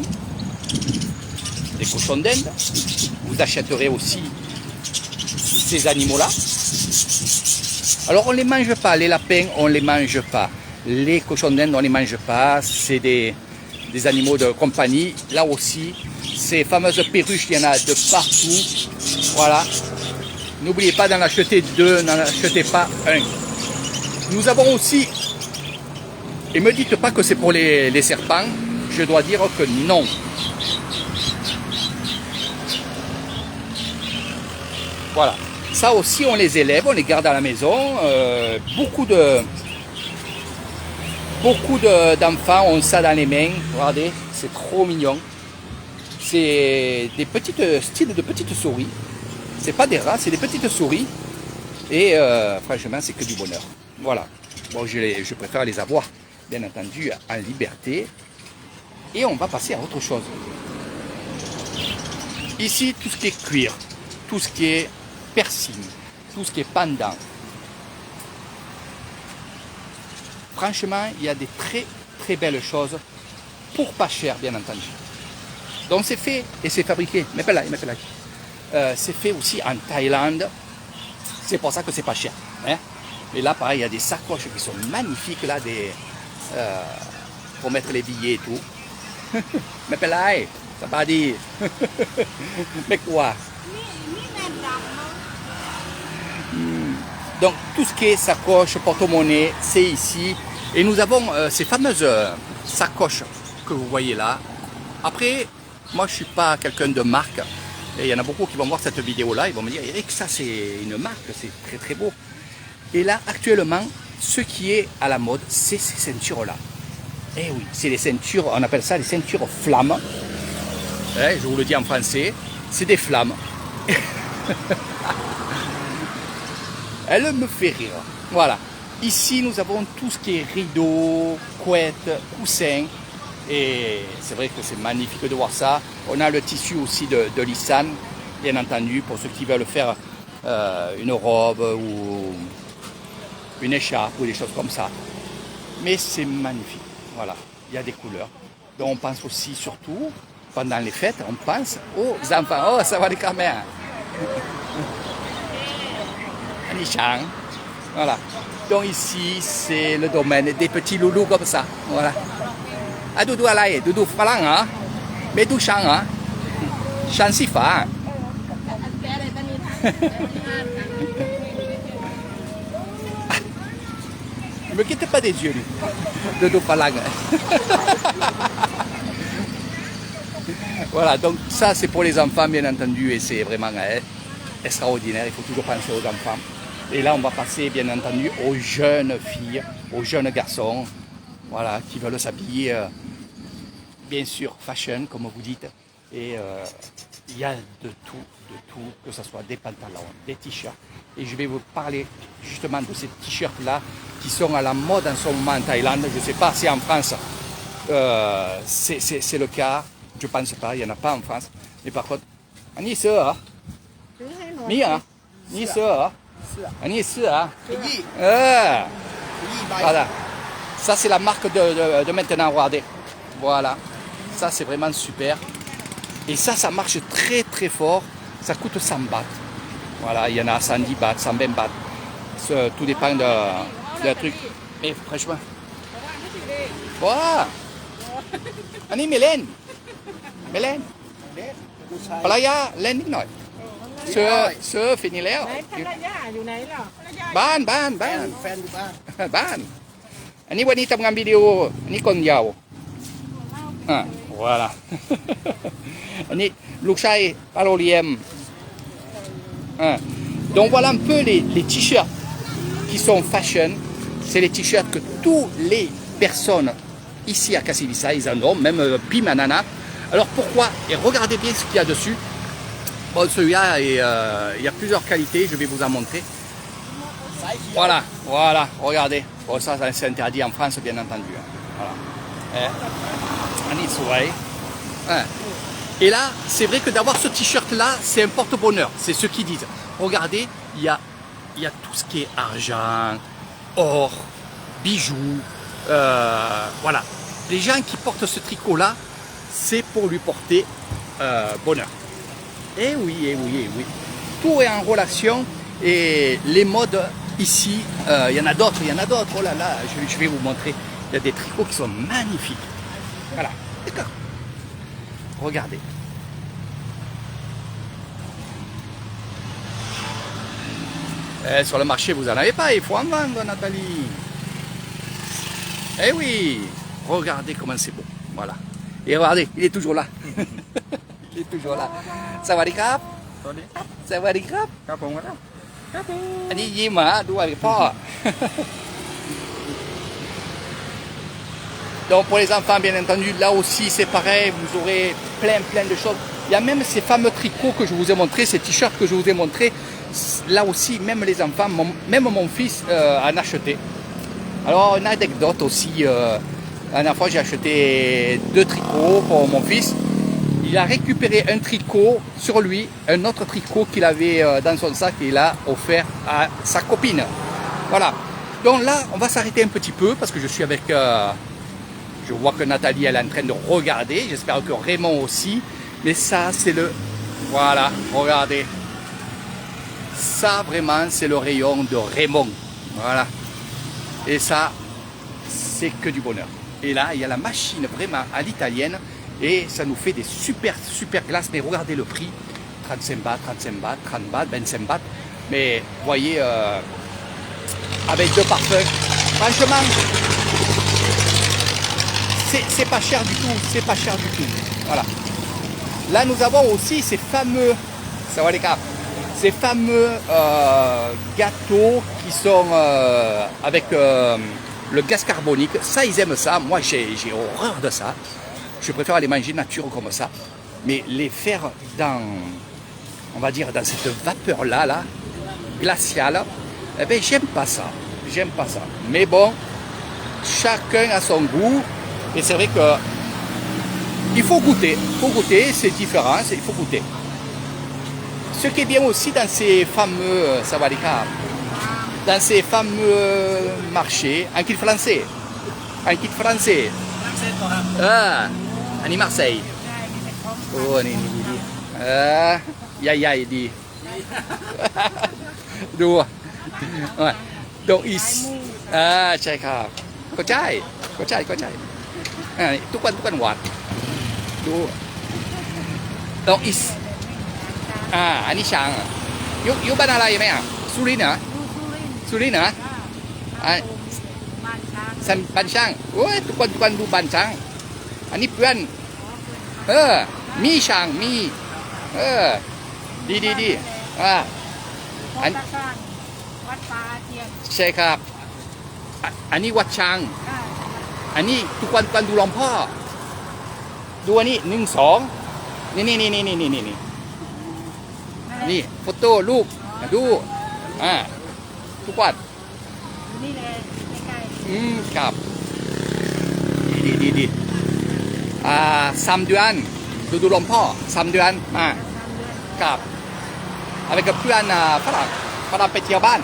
des cochons d'Inde. Vous achèterez aussi ces animaux-là. Alors, on ne les mange pas, les lapins, on ne les mange pas. Les cochons d'Inde, on ne les mange pas, c'est des animaux de compagnie. Là aussi, ces fameuses perruches, il y en a de partout. Voilà. N'oubliez pas d'en acheter 2, n'en achetez pas un. Nous avons aussi, et ne me dites pas que c'est pour les serpents, je dois dire que non. Voilà. Ça aussi, on les élève, on les garde à la maison. Beaucoup d'enfants ont ça dans les mains. Regardez, c'est trop mignon. c'est des petites styles de petites souris. C'est pas des rats, c'est des petites souris. Et franchement, c'est que du bonheur. Voilà. Bon, je préfère les avoir, bien entendu, en liberté. Et on va passer à autre chose. Ici, tout ce qui est cuir, tout ce qui est piercing, tout ce qui est pendant. Franchement, il y a des très très belles choses pour pas cher, bien entendu. Donc c'est fait et c'est fabriqué. Mais pas là, c'est fait aussi en Thaïlande. C'est pour ça que c'est pas cher. Hein? Et là, pareil, il y a des sacoches qui sont magnifiques là, pour mettre les billets et tout. Mais pas là, ça va dire. Mais quoi? Donc tout ce qui est sacoche, porte-monnaie, c'est ici. Et nous avons ces fameuses sacoches que vous voyez là. Après, moi je ne suis pas quelqu'un de marque. Et il y en a beaucoup qui vont voir cette vidéo-là, ils vont me dire, Eric, ça c'est une marque, c'est très très beau. Et là, actuellement, ce qui est à la mode, c'est ces ceintures-là. Eh oui, c'est les ceintures, on appelle ça les ceintures flammes. Je vous le dis en français, c'est des flammes. Elle me fait rire. Voilà. Ici, nous avons tout ce qui est rideaux, couettes, coussins. Et c'est vrai que c'est magnifique de voir ça. On a le tissu aussi de Lissan, bien entendu, pour ceux qui veulent faire une robe ou une écharpe ou des choses comme ça. Mais c'est magnifique. Voilà. Il y a des couleurs. Donc on pense aussi, surtout, pendant les fêtes, on pense aux enfants. Oh, ça va les caméras. Nishan. Voilà. Donc ici, c'est le domaine des petits loulous comme ça. Voilà. Ah, Doudou Alaï, Doudou Falang, hein? Mais Doudou Chang, hein? Chang Sifa. Ne me quitte pas des yeux, lui. Doudou Falang. Voilà, donc ça, c'est pour les enfants, bien entendu, et c'est vraiment extraordinaire. Il faut toujours penser aux enfants. Et là, on va passer, bien entendu, aux jeunes filles, aux jeunes garçons, voilà, qui veulent s'habiller, bien sûr, fashion, comme vous dites. Et il y a de tout, que ce soit des pantalons, des t-shirts. Et je vais vous parler justement de ces t-shirts-là qui sont à la mode en ce moment en Thaïlande. Je ne sais pas si en France, c'est le cas. Je ne pense pas, il n'y en a pas en France. Mais par contre, on y est, hein? Voilà. Ça c'est la marque de maintenant, regardez. Voilà. Ça c'est vraiment super. Et ça marche très très fort. Ça coûte 100 bahts. Voilà, il y en a 110 bahts, 120 bahts. Tout dépend de truc. Mais franchement. Voilà. Ani Mélène. Mélène. Palaya, Lenนิดหน่อยเสื้อฟินิแล้ว ไหนภรรยาอยู่ไหนล่ะ บ้าน แฟนอยู่บ้าน บ้าน อันนี้วันนี้ทำงานวิดีโอ อันนี้คนยาวvoilà อันนี้ลูกชายปาโรเลียมdonc voilà un peu les t-shirts qui sont fashion. C'est les t-shirts que toutes les personnes ici à Kassivisa, ils en ont, même Pimanana. Alors pourquoi? Et regardez bien ce qu'il y a dessus. Bon, celui-là, il y a plusieurs qualités, je vais vous en montrer. Voilà, regardez. Bon, ça c'est interdit en France, bien entendu. Voilà. Et là, c'est vrai que d'avoir ce t-shirt-là, c'est un porte-bonheur. C'est ce qu'ils disent. Regardez, il y a tout ce qui est argent, or, bijoux. Voilà. Les gens qui portent ce tricot-là, c'est pour lui porter bonheur. Eh oui. Tout est en relation et les modes ici, il y en a d'autres. Oh là là, je vais vous montrer. Il y a des tricots qui sont magnifiques. Voilà, d'accord. Regardez. Sur le marché, vous n'en avez pas, il faut en vendre, Nathalie. Eh oui, regardez comment c'est beau. Voilà. Et regardez, il est toujours là. Il est toujours là. Sawadee krap. Sawadee krap. Anh đi gì mà đua avec pas. Donc pour les enfants, bien entendu, là aussi c'est pareil, vous aurez plein de choses. Il y a même ces fameux tricots que je vous ai montrés, ces t-shirts que je vous ai montrés. Là aussi, même les enfants, même mon fils en a acheté. Alors, une anecdote aussi. La dernière fois, j'ai acheté 2 tricots pour mon fils. Il a récupéré un tricot sur lui, un autre tricot qu'il avait dans son sac et il a offert à sa copine. Voilà. Donc là, on va s'arrêter un petit peu parce que je suis avec... je vois que Nathalie, elle est en train de regarder. J'espère que Raymond aussi. Mais ça, c'est le... Voilà, regardez. Ça, vraiment, c'est le rayon de Raymond. Voilà. Et ça, c'est que du bonheur. Et là, il y a la machine vraiment à l'italienne. Et ça nous fait des super glaces. Mais regardez le prix. 35 bahts, 35 bahts, 30 bahts, 25 bahts. Mais vous voyez, avec 2 parfums, franchement, c'est pas cher du tout. C'est pas cher du tout. Voilà. Là, nous avons aussi ces fameux, ça va les gars, ces fameux gâteaux qui sont avec le gaz carbonique. Ça, ils aiment ça. Moi, j'ai horreur de ça. Je préfère les manger nature comme ça. Mais les faire dans, on va dire, dans cette vapeur-là, là, glaciale, eh bien, j'aime pas ça. J'aime pas ça. Mais bon, chacun a son goût. Et c'est vrai que il faut goûter, c'est différent, il faut goûter. Ce qui est bien aussi dans ces fameux, ça va les gars, dans ces fameux marchés, en kit français, ah, en Marseille. Oh, il dit. Donc ici, ah, ใช่ครับก็ใช่ทุกวันหวานดูdonc ici อันนี้ช้างอยู่บ้านอะไรไหมอ่ะสุรินทร์เหรอสุรินทร์เหรอบ้านช้างโอ้ยทุกวันดูบ้านช้างอันนี้เพื่อนมีช้างมีดีวัดป่าเทียน ใช่ครับอันนี้วัดช้างอันนี้ทุกวันดูหลวงพ่อดูอันนี้1 2นี่โฟโต้รูปดูทุกวันนี่เลยใกล้ครับดี3 เดือนดูหลวงพ่อ3 เดือนครับavecเพื่อนฝรั่งไปเที่ยวบ้าน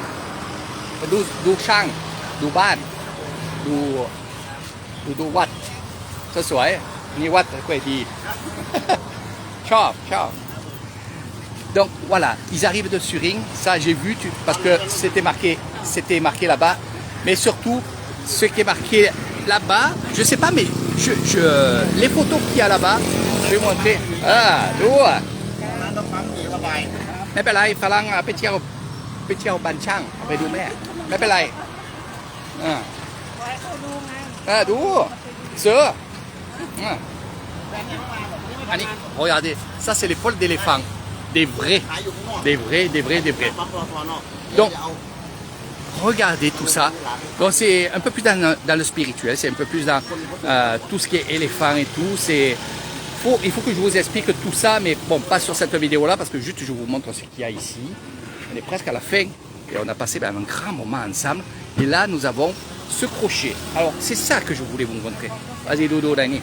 ดูช่างดูบ้านดูวัดสวยๆนี่วัดก็ดี Ciao. Donc voilà, ils arrivent de Surin, ça j'ai vu parce que c'était marqué là-bas, mais surtout ce qui est marqué là-bas, je sais pas, mais les photos qu'il y a là-bas, je vais montrer. Du. ไม่เป็นไรฝรั่งไปเที่ยวบ้านช่างไปดูแม่ไม่เป็นไรดูเสืออันนี้ regardez ça c'est les poils d'éléphant des vrais donc regardez tout ça donc c'est un peu plus dans le spirituel, c'est un peu plus dans tout ce qui est éléphant et tout, il faut que je vous explique tout ça, mais bon, pas sur cette vidéo là parce que juste je vous montre ce qu'il y a ici. On est presque à la fin et on a passé un grand moment ensemble. Et là, nous avons ce crochet. Alors, c'est ça que je voulais vous montrer. Vas-y, Dodo, Dani.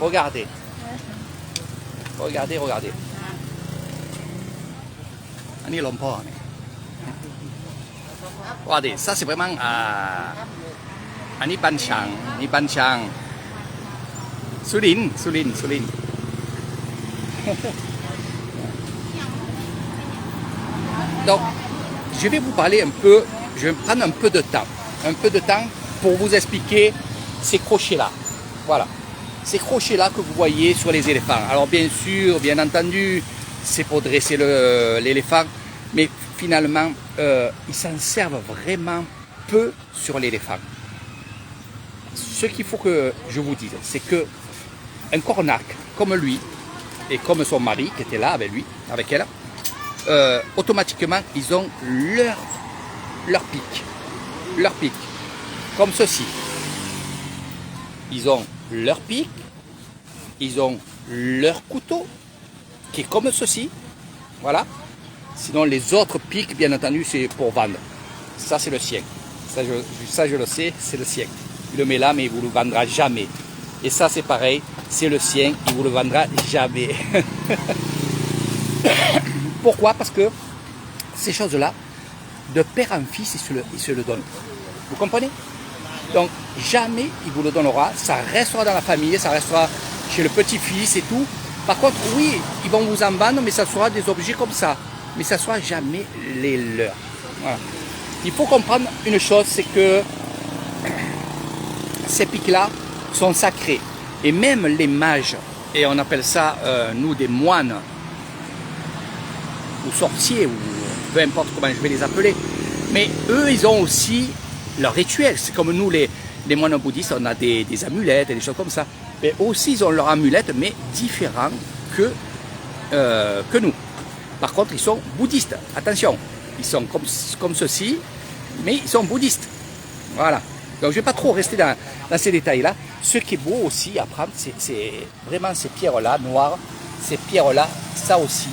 Regardez. Regardez, ça c'est vraiment...อันนี้บันชังสุรินทร์ Donc je vais vous parler un peu, je vais prendre un peu de temps pour vous expliquer ces crochets là. Voilà, ces crochets là que vous voyez sur les éléphants. Alors bien sûr, bien entendu, c'est pour dresser l'éléphant, mais finalement ils s'en servent vraiment peu sur l'éléphant. Ce qu'il faut que je vous dise, c'est que un cornac comme lui et comme son mari qui était là avec elle, automatiquement ils ont leur pic, comme ceci. ils ont leur pic, ils ont leur couteau, qui est comme ceci. Voilà. Sinon, les autres pics, bien entendu, c'est pour vendre. Ça, c'est le sien. Ça, je le sais, c'est le sien. Il le met là, mais il ne vous le vendra jamais. Et ça, c'est pareil, c'est le sien, il ne vous le vendra jamais. Pourquoi? Parce que ces choses-là, de père en fils, il se le donne. Vous comprenez? Donc, jamais il vous le donnera. Ça restera dans la famille, ça restera chez le petit-fils et tout. Par contre, oui, ils vont vous en vendre, mais ça sera des objets comme ça. Mais ça ne sera jamais les leurs. Voilà. Il faut comprendre une chose, c'est que ces pics-là sont sacrés. Et même les mages, et on appelle ça, nous, des moines, ou sorciers, ou peu importe comment je vais les appeler, mais eux, ils ont aussi leur rituel. C'est comme nous, les moines bouddhistes, on a des amulettes et des choses comme ça. Mais aussi, ils ont leur amulette, mais différents que nous. Par contre, ils sont bouddhistes. Attention, ils sont comme ceci, mais ils sont bouddhistes. Voilà. Donc, je ne vais pas trop rester dans ces détails-là. Ce qui est beau aussi à prendre, c'est vraiment ces pierres-là, noires, ces pierres-là, ça aussi.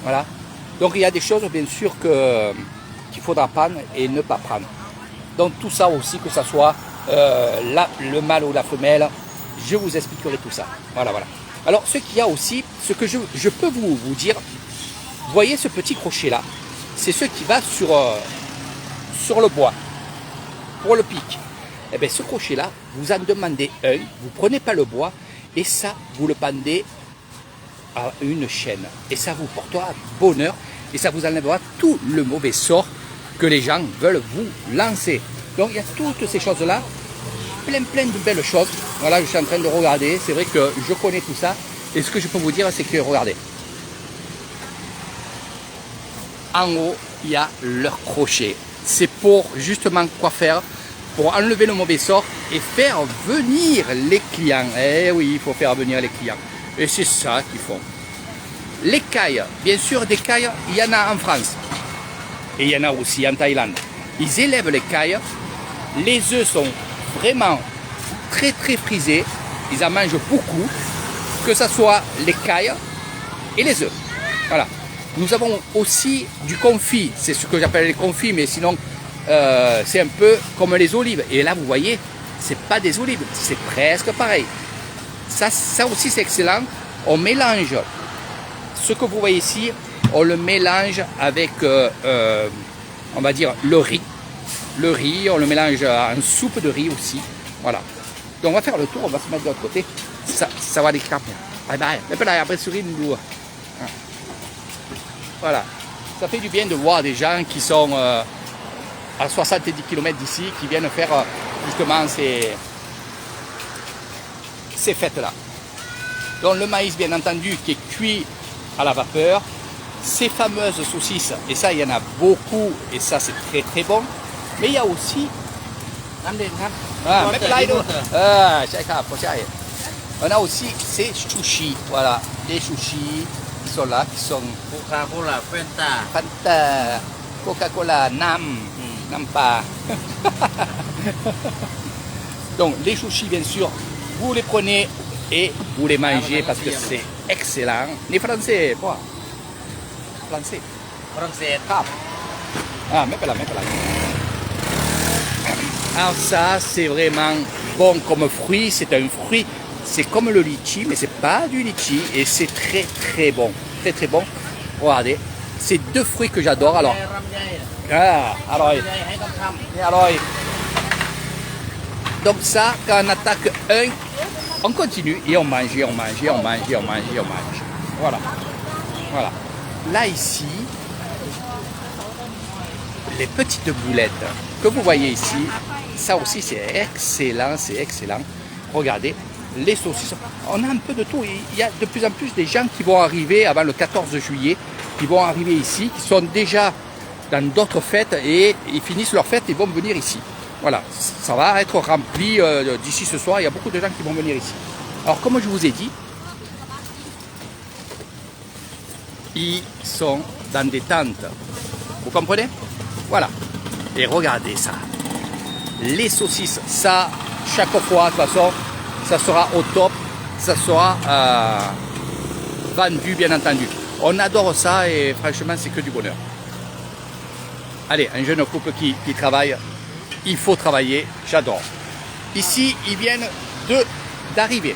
Voilà. Donc, il y a des choses, bien sûr, qu'il faudra prendre et ne pas prendre. Donc, tout ça aussi, que ce soit le mâle ou la femelle, je vous expliquerai tout ça. Voilà, voilà. Alors, ce qu'il y a aussi, ce que je peux vous dire, vous voyez ce petit crochet-là, c'est ce qui va sur le bois, pour le pic. Eh bien, ce crochet-là, vous en demandez un, vous ne prenez pas le bois, et ça, vous le pendez à une chaîne. Et ça vous portera bonheur, et ça vous enlèvera tout le mauvais sort que les gens veulent vous lancer. Donc, il y a toutes ces choses-là, plein de belles choses. Voilà, je suis en train de regarder, c'est vrai que je connais tout ça, et ce que je peux vous dire, c'est que, regardez, en haut, il y a leur crochet. C'est pour justement quoi faire? Pour enlever le mauvais sort et faire venir les clients. Eh oui, il faut faire venir les clients. Et c'est ça qu'ils font. Les cailles, bien sûr, des cailles, il y en a en France. Et il y en a aussi en Thaïlande. Ils élèvent les cailles. Les œufs sont vraiment très frisés. Ils en mangent beaucoup. Que ce soit les cailles et les œufs. Voilà. Nous avons aussi du confit. C'est ce que j'appelle les confits, mais sinon... c'est un peu comme les olives. Et là, vous voyez, c'est pas des olives, c'est presque pareil. Ça aussi, c'est excellent. On mélange ce que vous voyez ici, on le mélange avec, on va dire, le riz. Le riz, on le mélange en soupe de riz aussi. Voilà. Donc, on va faire le tour, on va se mettre de l'autre côté. Ça va décapper. Bye bye. Après, souris, nous. Voilà. Ça fait du bien de voir des gens qui sont... à 70 km d'ici, qui viennent faire justement ces fêtes-là. Donc le maïs, bien entendu, qui est cuit à la vapeur, ces fameuses saucisses, et ça, il y en a beaucoup, et ça, c'est très bon. Mais il y a aussi... on a aussi ces sushis, voilà, les sushis qui sont là, qui sont... Coca-Cola, Fanta, Coca-Cola, Nampa. Donc les sushis, bien sûr, vous les prenez et vous les mangez parce que c'est excellent. Les Français, quoi? Français. Ah, mets pas là. Alors ça, c'est vraiment bon comme fruit. C'est un fruit, c'est comme le litchi, mais c'est pas du litchi et c'est très bon. Très bon. Regardez, c'est deux fruits que j'adore. Alors, alors, donc ça, quand on attaque un, on continue et on mange. Voilà. Là ici, les petites boulettes que vous voyez ici, ça aussi c'est excellent. Regardez, les saucisses, on a un peu de tout. Il y a de plus en plus des gens qui vont arriver avant le 14 juillet, qui vont arriver ici, qui sont déjà dans d'autres fêtes et ils finissent leur fête et vont venir ici. Voilà, ça va être rempli d'ici ce soir, il y a beaucoup de gens qui vont venir ici. Alors comme je vous ai dit, ils sont dans des tentes. Vous comprenez? Voilà. Et regardez ça. Les saucisses, ça, chaque fois, de toute façon, ça sera au top, ça sera vendu bien entendu. On adore ça et franchement c'est que du bonheur. Allez, un jeune couple qui travaille, il faut travailler, j'adore. Ici, ils viennent d'arriver.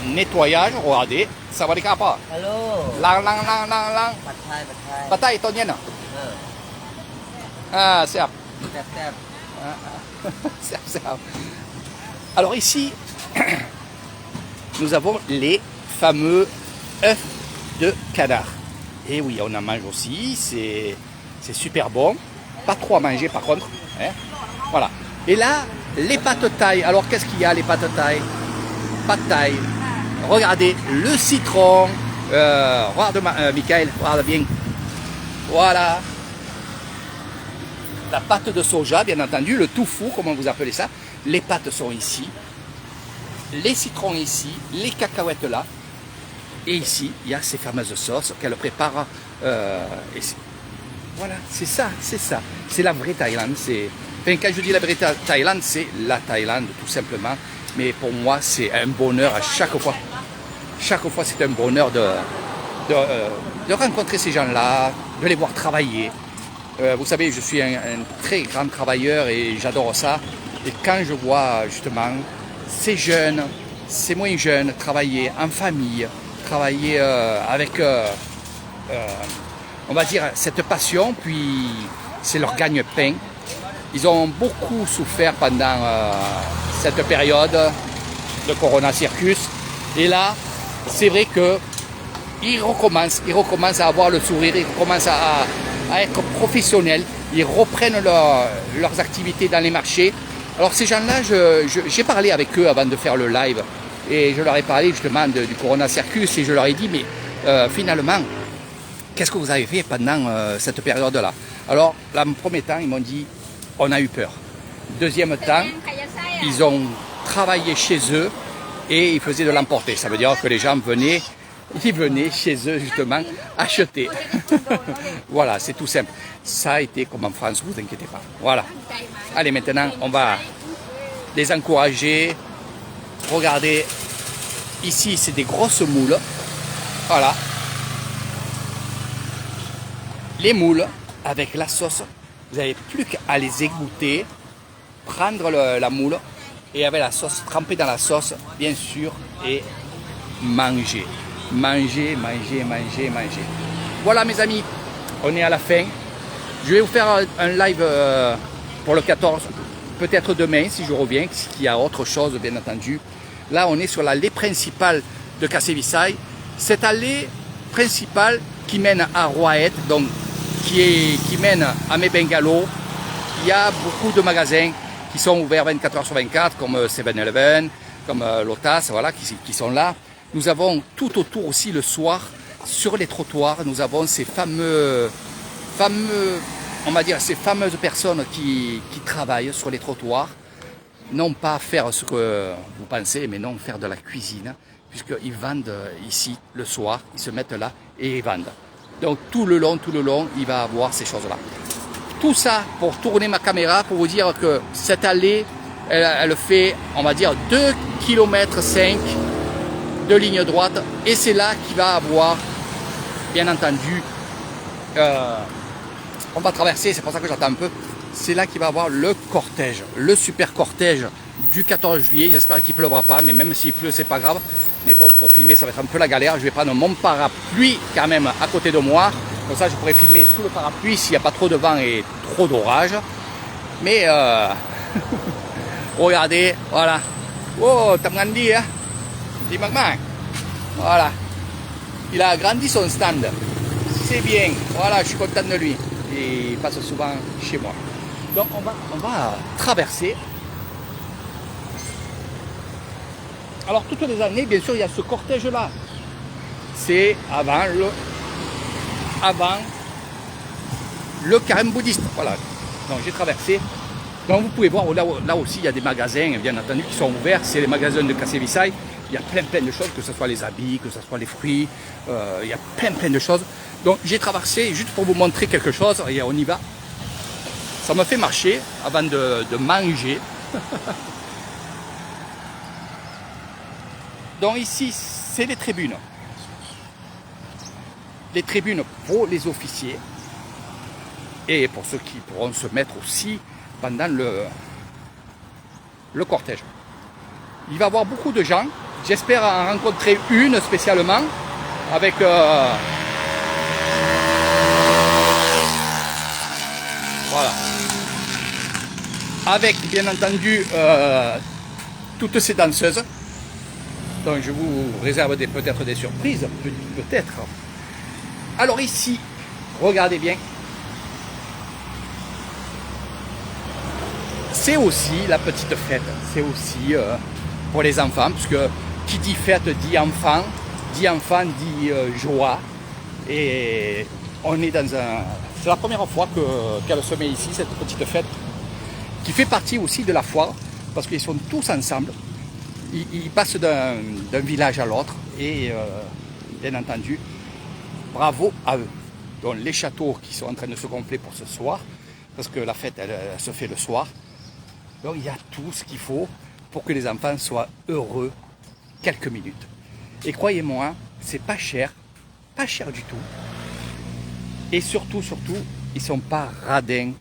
Nettoyage, regardez, ça va les capas. Hello. Lang, lang, lang, lang, lang. ผัดไทย Bataille, ton yen. เออ Ah, c'est à แซ่บ c'est à. Alors ici, nous avons les fameux œufs de canard. Et oui, on en mange aussi, c'est super bon. Pas trop à manger par contre. Hein. Voilà. Et là, les pâtes thaï. Alors qu'est-ce qu'il y a les pâtes thaï? Pâtes thaï. Regardez, le citron. Regarde Michael, regarde bien. Voilà. La pâte de soja, bien entendu, le tofu, comment vous appelez ça. Les pâtes sont ici. Les citrons ici, les cacahuètes là. Et ici, il y a ces fameuses sauces qu'elle prépare. Voilà, c'est ça, c'est ça. C'est la vraie Thaïlande. Enfin, quand je dis la vraie Thaïlande, c'est la Thaïlande, tout simplement. Mais pour moi, c'est un bonheur à chaque fois. Chaque fois, c'est un bonheur de rencontrer ces gens-là, de les voir travailler. Vous savez, je suis un très grand travailleur et j'adore ça. Et quand je vois justement ces jeunes, ces moins jeunes travailler en famille, travailler avec, on va dire, cette passion, puis c'est leur gagne-pain. Ils ont beaucoup souffert pendant cette période de Corona Circus. Et là, c'est vrai qu'ils recommencent à avoir le sourire, ils recommencent à être professionnels, ils reprennent leurs activités dans les marchés. Alors ces gens-là, j'ai parlé avec eux avant de faire le live et je leur ai parlé justement du Corona Circus et je leur ai dit mais finalement, qu'est-ce que vous avez fait pendant cette période-là? Alors, là, en premier temps, ils m'ont dit on a eu peur. Deuxième temps, ils ont travaillé chez eux et ils faisaient de l'emporter. Ça veut dire que les gens venaient chez eux justement acheter. Voilà, c'est tout simple. Ça a été comme en France, vous inquiétez pas. Voilà. Allez, maintenant, on va les encourager. Regardez, ici, c'est des grosses moules. Voilà. Les moules avec la sauce. Vous n'avez plus qu'à les égoutter, prendre la moule et avec la sauce, tremper dans la sauce, bien sûr, et manger. Manger, manger, manger, manger. Voilà mes amis, on est à la fin. Je vais vous faire un live pour le 14, peut-être demain si je reviens, s'il y a autre chose bien entendu. Là on est sur l'allée principale de Kasevisai. Cette allée principale qui mène à Roaet, donc qui mène à mes bungalows. Il y a beaucoup de magasins qui sont ouverts 24 heures sur 24, comme 7-Eleven, comme Lotas, voilà, qui sont là. Nous avons tout autour aussi le soir, sur les trottoirs, nous avons ces fameuses personnes qui travaillent sur les trottoirs. Non pas faire ce que vous pensez, mais non faire de la cuisine, puisqu'ils vendent ici le soir, ils se mettent là et ils vendent. Donc tout le long, il va avoir ces choses-là. Tout ça pour tourner ma caméra, pour vous dire que cette allée, elle fait, on va dire, 2,5 km de ligne droite. Et c'est là qu'il va avoir, bien entendu, on va traverser, c'est pour ça que j'attends un peu. C'est là qu'il va avoir le cortège, le super cortège du 14 juillet. J'espère qu'il ne pleuvra pas, mais même s'il pleut, c'est pas grave. Mais bon, pour filmer, ça va être un peu la galère. Je vais prendre mon parapluie quand même à côté de moi. Comme ça, je pourrais filmer sous le parapluie s'il n'y a pas trop de vent et trop d'orage. Mais regardez, voilà. Oh, t'as grandi, hein? Dis maman. Voilà. Il a agrandi son stand. C'est bien. Voilà, je suis content de lui. Et il passe souvent chez moi. Donc, on va traverser. Alors, toutes les années, bien sûr, il y a ce cortège-là. C'est avant le carême bouddhiste. Voilà. Donc, j'ai traversé. Donc, vous pouvez voir, là aussi, il y a des magasins, bien entendu, qui sont ouverts. C'est les magasins de Kasevisai. Il y a plein de choses, que ce soit les habits, que ce soit les fruits. Il y a plein de choses. Donc, j'ai traversé juste pour vous montrer quelque chose. Et on y va. Ça me fait marcher avant de manger. Donc ici, c'est les tribunes. Les tribunes pour les officiers et pour ceux qui pourront se mettre aussi pendant le cortège. Il va y avoir beaucoup de gens. J'espère en rencontrer une spécialement avec voilà. Avec bien entendu toutes ces danseuses. Donc je vous réserve peut-être des surprises, peut-être. Alors ici, regardez bien. C'est aussi la petite fête, c'est aussi pour les enfants, puisque qui dit fête dit enfant dit joie. Et on est dans un... C'est la première fois qu'elle se met ici, cette petite fête, qui fait partie aussi de la foire, parce qu'ils sont tous ensemble. Ils passent d'un village à l'autre, et bien entendu, bravo à eux. Donc les châteaux qui sont en train de se gonfler pour ce soir, parce que la fête elle se fait le soir. Donc il y a tout ce qu'il faut pour que les enfants soient heureux quelques minutes. Et croyez-moi, c'est pas cher du tout. Et surtout, ils sont pas radins.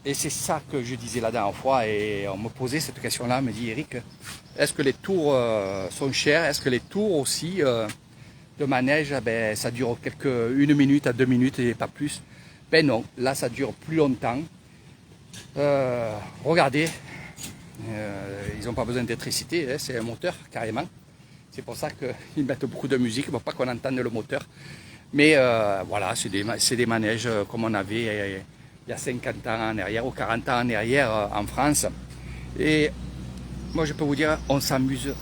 Et c'est ça que je disais la dernière fois, et on me posait cette question-là, on me dit Eric, est-ce que les tours sont chers? Est-ce que les tours aussi de manège, ben, ça dure une minute à 2 minutes et pas plus? Ben non, là ça dure plus longtemps. Regardez, ils n'ont pas besoin d'électricité, hein, c'est un moteur carrément. C'est pour ça qu'ils mettent beaucoup de musique pour pas qu'on entende le moteur. Mais voilà, c'est des manèges comme on avait il y a 50 ans en arrière ou 40 ans en arrière en France. Et moi je peux vous dire, on s'amuse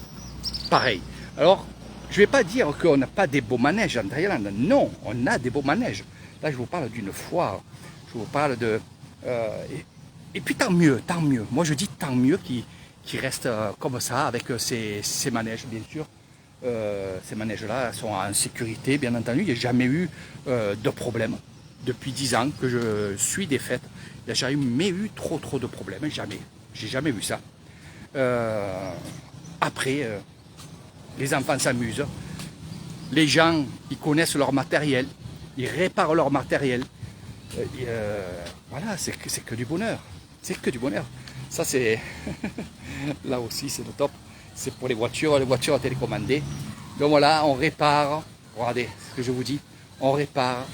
pareil. Alors, je ne vais pas dire qu'on n'a pas des beaux manèges en Thaïlande. Non, on a des beaux manèges. Là, je vous parle d'une foire. Je vous parle de... et puis tant mieux. Moi je dis tant mieux qu'ils restent comme ça avec ces manèges, bien sûr. Ces manèges-là sont en sécurité, bien entendu. Il n'y a jamais eu de problème. Depuis 10 ans que je suis des fêtes, il n'y a jamais eu trop de problèmes. Jamais. J'ai jamais vu ça. Après, les enfants s'amusent. Les gens, ils connaissent leur matériel. Ils réparent leur matériel. Voilà, c'est que du bonheur. C'est que du bonheur. Ça, c'est... Là aussi, c'est le top. C'est pour les voitures télécommandées. Donc voilà, on répare. Regardez ce que je vous dis. On répare.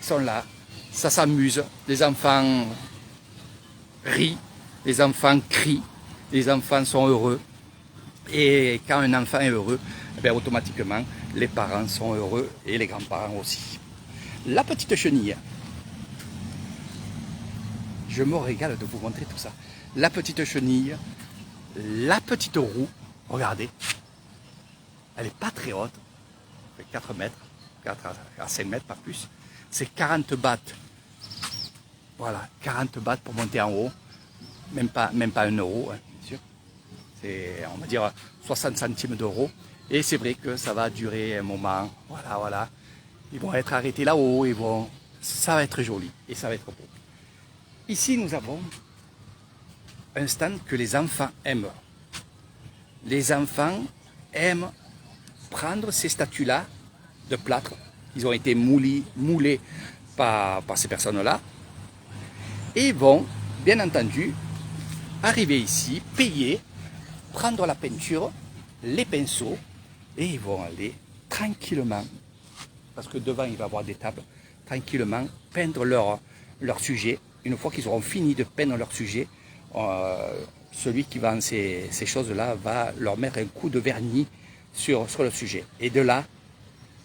Ils sont là. Ça s'amuse. Les enfants rient. Les enfants crient. Les enfants sont heureux. Et quand un enfant est heureux, eh bien, automatiquement, les parents sont heureux et les grands-parents aussi. La petite chenille. Je me régale de vous montrer tout ça. La petite chenille, la petite roue, regardez. Elle n'est pas très haute. Elle fait 4 mètres, 4 à 5 mètres, pas plus. C'est 40 bahts. Voilà, 40 bahts pour monter en haut. Même pas 1 euro, hein, bien sûr. C'est, on va dire, 60 centimes d'euros. Et c'est vrai que ça va durer un moment. Voilà. Ils vont être arrêtés là-haut. Ça va être joli et ça va être beau. Ici, nous avons un stand que les enfants aiment. Les enfants aiment prendre ces statues-là de plâtre. Ils ont été moulés par ces personnes-là. Et vont, bien entendu, arriver ici, payer, prendre la peinture, les pinceaux, et ils vont aller tranquillement, parce que devant il va y avoir des tables, tranquillement peindre leur sujet. Une fois qu'ils auront fini de peindre leur sujet, celui qui vend ces choses-là va leur mettre un coup de vernis sur le sujet. Et de là,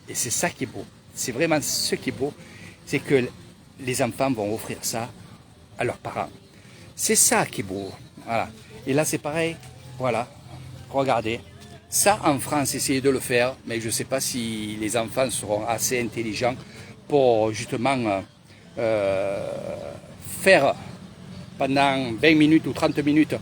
et c'est ça qui est beau, c'est vraiment ce qui est beau, c'est que les enfants vont offrir ça à leurs parents. C'est ça qui est beau. Voilà. Et là c'est pareil, voilà, regardez. Ça en France, essayez de le faire, mais je ne sais pas si les enfants seront assez intelligents pour justement faire pendant 20 minutes ou 30 minutes,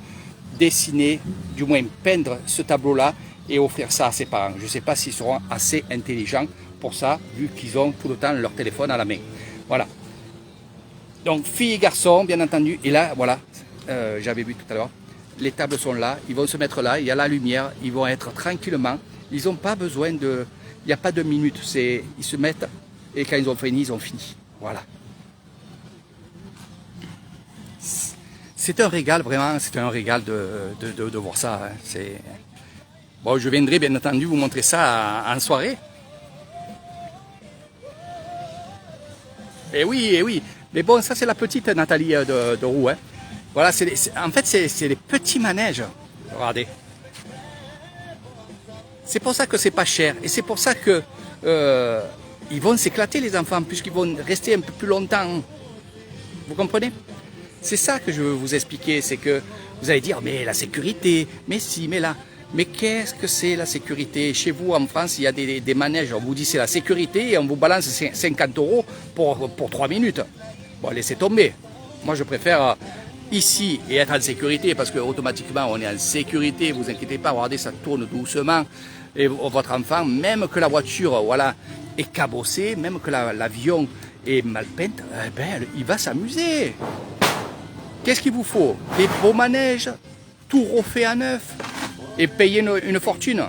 dessiner, du moins peindre ce tableau-là et offrir ça à ses parents. Je ne sais pas s'ils seront assez intelligents pour ça, vu qu'ils ont tout le temps leur téléphone à la main. Voilà. Donc, filles et garçons, bien entendu. Et là, voilà, j'avais vu tout à l'heure, les tables sont là, ils vont se mettre là, il y a la lumière, ils vont être tranquillement, Ils n'ont pas besoin de... Il n'y a pas de minutes. Ils se mettent et quand ils ont fini, ils ont fini. Voilà. C'est un régal, vraiment. C'est un régal de voir ça. Hein. Bon, je viendrai bien entendu vous montrer ça en soirée. Eh oui, eh oui. Mais bon, ça c'est la petite Nathalie de Roux. Hein. Voilà, en fait c'est les petits manèges. Regardez. C'est pour ça que c'est pas cher. Et c'est pour ça que ils vont s'éclater les enfants, puisqu'ils vont rester un peu plus longtemps. Vous comprenez? C'est ça que je veux vous expliquer. C'est que vous allez dire, mais la sécurité, mais si, mais là. Mais qu'est-ce que c'est la sécurité? Chez vous en France, il y a des manèges, on vous dit c'est la sécurité et on vous balance 50 € pour 3 minutes. Bon, laissez tomber. Moi, je préfère ici et être en sécurité parce que automatiquement on est en sécurité. Vous inquiétez pas, regardez, ça tourne doucement. Et votre enfant, même que la voiture voilà, est cabossée, même que l'avion est mal peinte, eh ben, il va s'amuser. Qu'est-ce qu'il vous faut? Des beaux manèges, tout refait à neuf. Et payer une fortune.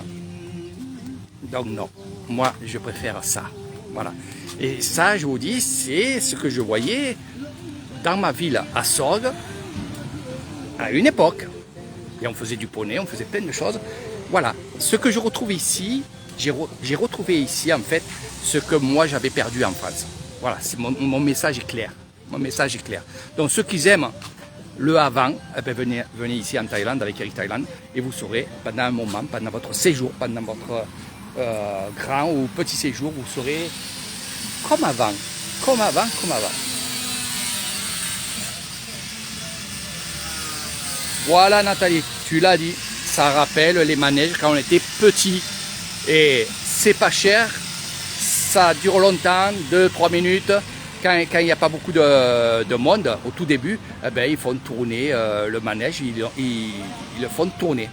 Donc non, moi je préfère ça. Voilà. Et ça, je vous dis, c'est ce que je voyais dans ma ville à Sorgues à une époque. Et on faisait du poney, on faisait plein de choses. Voilà. Ce que je retrouve ici, j'ai retrouvé ici en fait ce que moi j'avais perdu en France. Voilà, mon message est clair. Mon message est clair. Donc ceux qui aiment le avant, eh bien, venez ici en Thaïlande avec Eric Thaïlande et vous saurez pendant un moment, pendant votre séjour, pendant votre grand ou petit séjour, vous serez comme avant, comme avant, comme avant. Voilà Nathalie, tu l'as dit, ça rappelle les manèges quand on était petit et c'est pas cher, ça dure longtemps, 2-3 minutes. Quand il n'y a pas beaucoup de monde, au tout début, eh ben, ils font tourner le manège, ils le font tourner.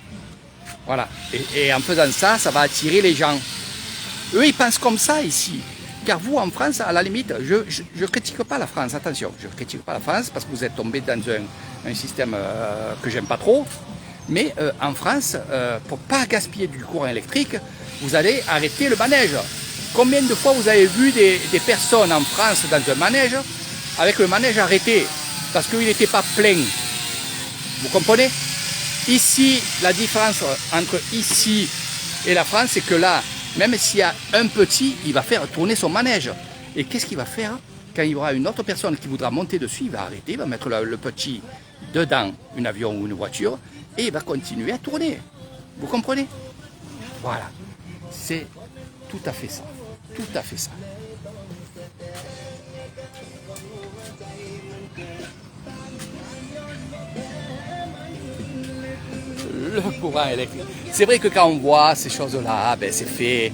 Voilà. Et en faisant ça, ça va attirer les gens. Eux, ils pensent comme ça ici. Car vous, en France, à la limite, je ne critique pas la France, attention, je ne critique pas la France parce que vous êtes tombé dans un système que j'aime pas trop. Mais en France, pour ne pas gaspiller du courant électrique, vous allez arrêter le manège. Combien de fois vous avez vu des personnes en France dans un manège avec le manège arrêté parce qu'il n'était pas plein? Vous comprenez? Ici, la différence entre ici et la France, c'est que là, même s'il y a un petit, il va faire tourner son manège. Et qu'est-ce qu'il va faire quand il y aura une autre personne qui voudra monter dessus? Il va arrêter, il va mettre le petit dedans un avion ou une voiture et il va continuer à tourner. Vous comprenez? Voilà. C'est tout à fait ça. Tout à fait ça. Le courant électrique. C'est vrai que quand on voit ces choses-là, ben c'est fait,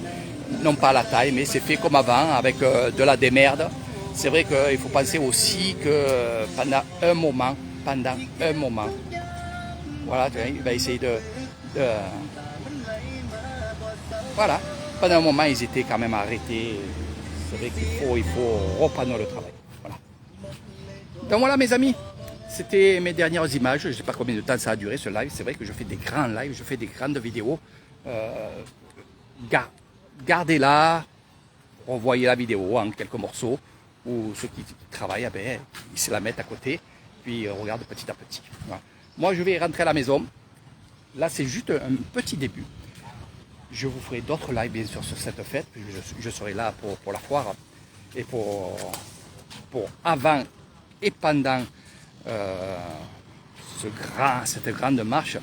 non pas à la taille, mais c'est fait comme avant, avec de la démerde. C'est vrai qu'il faut penser aussi que pendant un moment, voilà, il va essayer de voilà. Pendant un moment, ils étaient quand même arrêtés. C'est vrai qu'il faut reprendre le travail. Voilà. Donc voilà mes amis, c'était mes dernières images. Je ne sais pas combien de temps ça a duré ce live. C'est vrai que je fais des grands lives, je fais des grandes vidéos. Gardez-la, revoyez la vidéo en quelques morceaux. Ou ceux qui travaillent, eh bien, ils se la mettent à côté. Puis ils regardent petit à petit. Voilà. Moi, je vais rentrer à la maison. Là, c'est juste un petit début. Je vous ferai d'autres lives bien sûr sur cette fête. Je serai là pour la foire et pour avant et pendant cette grande marche.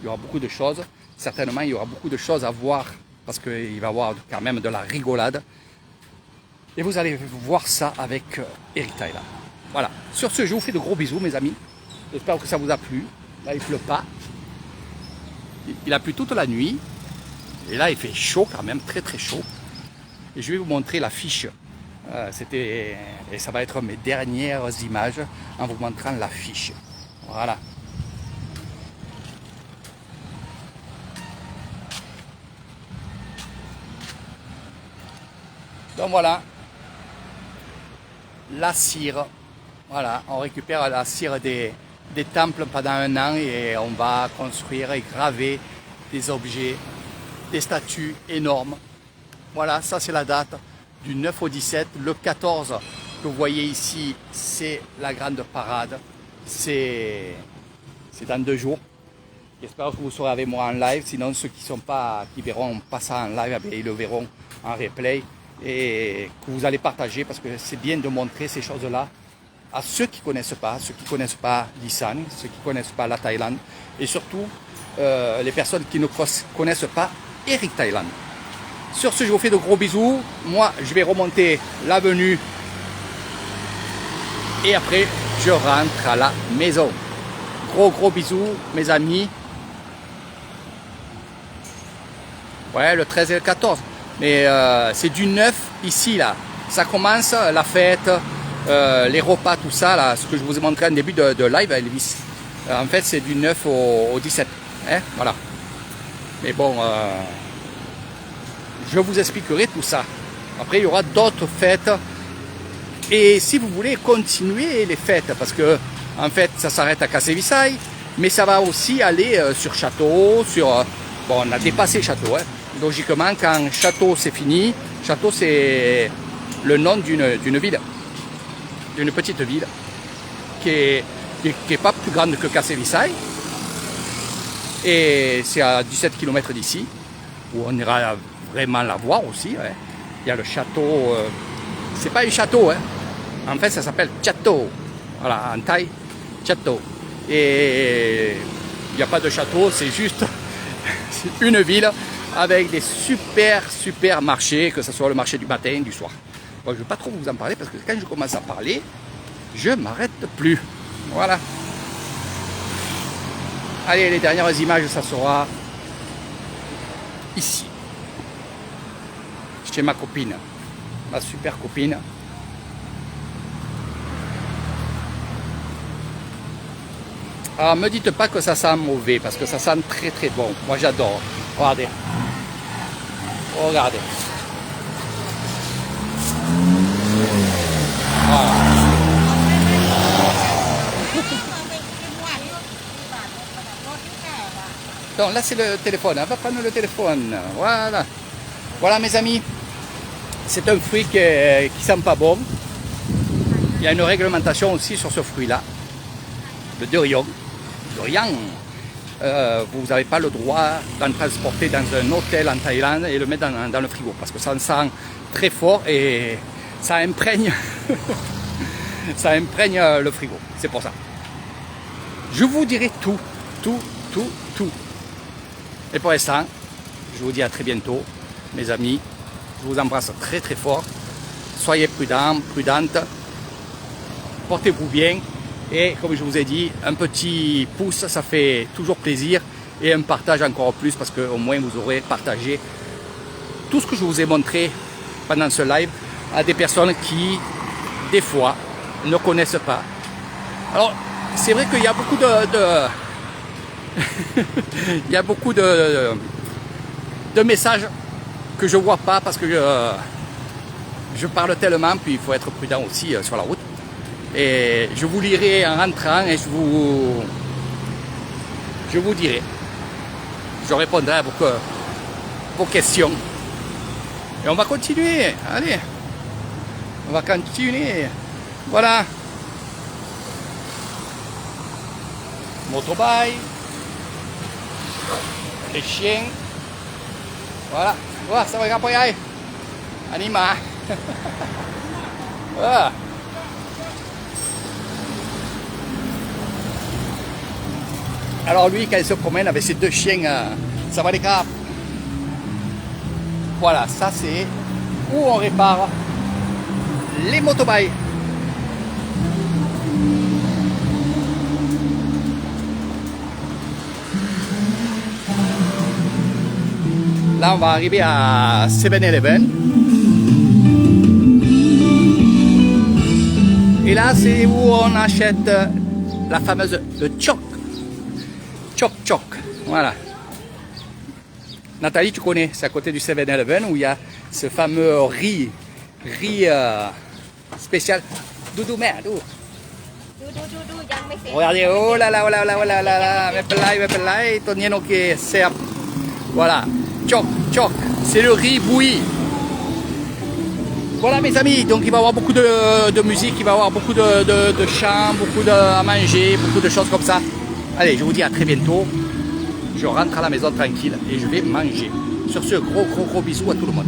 Il y aura beaucoup de choses. Certainement, il y aura beaucoup de choses à voir parce qu'il va y avoir quand même de la rigolade. Et vous allez voir ça avec Eric Thaïlande. Voilà. Sur ce, je vous fais de gros bisous mes amis. J'espère que ça vous a plu. Là, il ne pleut pas. Il a plu toute la nuit. Et là, il fait chaud quand même, très très chaud. Et je vais vous montrer l'affiche. Et ça va être mes dernières images en vous montrant l'affiche. Voilà. Donc voilà. La cire. Voilà, on récupère la cire des temples pendant un an et on va construire et graver des objets des statues énormes. Voilà, ça c'est la date du 9 au 17. Le 14 que vous voyez ici, c'est la grande parade. C'est dans 2 jours. J'espère que vous serez avec moi en live. Sinon, ceux qui verront pas ça en live, ils le verront en replay. Et que vous allez partager parce que c'est bien de montrer ces choses-là à ceux qui ne connaissent pas l'Isan, ceux qui ne connaissent pas la Thaïlande et surtout les personnes qui ne connaissent pas Eric Thaïlande. Sur ce, je vous fais de gros bisous. Moi, je vais remonter l'avenue et après, je rentre à la maison. Gros bisous, mes amis. Ouais, le 13 et le 14. Mais c'est du 9 ici, là. Ça commence, la fête, les repas, tout ça, là, ce que je vous ai montré en début de live à Elvis. En fait, c'est du 9 au 17. Hein, voilà. Mais bon, je vous expliquerai tout ça. Après, il y aura d'autres fêtes. Et si vous voulez continuer les fêtes, parce que, en fait, ça s'arrête à Kassevisai, mais ça va aussi aller sur Château, sur... bon, on a dépassé Château, hein. Logiquement, quand Château c'est fini, Château c'est le nom d'une ville, d'une petite ville qui est pas plus grande que Kassevisai. Et c'est à 17 km d'ici, où on ira vraiment la voir aussi. Ouais. Il y a le château, c'est pas un château, hein. En fait ça s'appelle Château, voilà, en Thaï, Château. Et il n'y a pas de château, c'est juste une ville avec des super marchés, que ce soit le marché du matin, du soir. Bon, je ne vais pas trop vous en parler parce que quand je commence à parler, je ne m'arrête plus. Voilà. Allez, les dernières images, ça sera ici, chez ma copine, ma super copine. Alors, me dites pas que ça sent mauvais, parce que ça sent très bon. Moi, j'adore. Regardez. Regardez. Voilà. Donc là, c'est le téléphone. On va prendre le téléphone. Voilà. Voilà, mes amis. C'est un fruit qui sent pas bon. Il y a une réglementation aussi sur ce fruit-là. Le durian. Vous n'avez pas le droit d'en transporter dans un hôtel en Thaïlande et le mettre dans le frigo parce que ça sent très fort et ça imprègne ça imprègne le frigo, c'est pour ça. Je vous dirai tout. Et pour l'instant, je vous dis à très bientôt, mes amis. Je vous embrasse très fort. Soyez prudents, prudentes. Portez-vous bien. Et comme je vous ai dit, un petit pouce, ça fait toujours plaisir. Et un partage encore plus parce qu'au moins vous aurez partagé tout ce que je vous ai montré pendant ce live à des personnes qui, des fois, ne connaissent pas. Alors, c'est vrai qu'il y a beaucoup il y a beaucoup de messages que je ne vois pas parce que je parle tellement, puis il faut être prudent aussi sur la route. Et je vous lirai en rentrant et je vous dirai. Je répondrai à vos questions. Et on va continuer. Allez. On va continuer. Voilà. Motorbike. Les chiens. Voilà. Voilà, ça va gapper. Anima. Voilà. Alors lui, quand il se promène avec ses 2 chiens, ça va les grappes. Voilà, ça c'est où on répare les motorbikes. Là, on va arriver à 7-Eleven. Et là, c'est où on achète la fameuse le choc. Choc. Voilà. Nathalie, tu connais, c'est à côté du 7-Eleven où il y a ce fameux riz spécial. Doudou, merde. Regardez, oh là là, me pelai, ton nieno qui est. Voilà. tchoc, tchoc. C'est le riz bouilli. Voilà mes amis, donc il va y avoir beaucoup de musique, il va y avoir beaucoup de chants, beaucoup à manger, beaucoup de choses comme ça. Allez, je vous dis à très bientôt. Je rentre à la maison tranquille et je vais manger. Sur ce, gros bisous à tout le monde.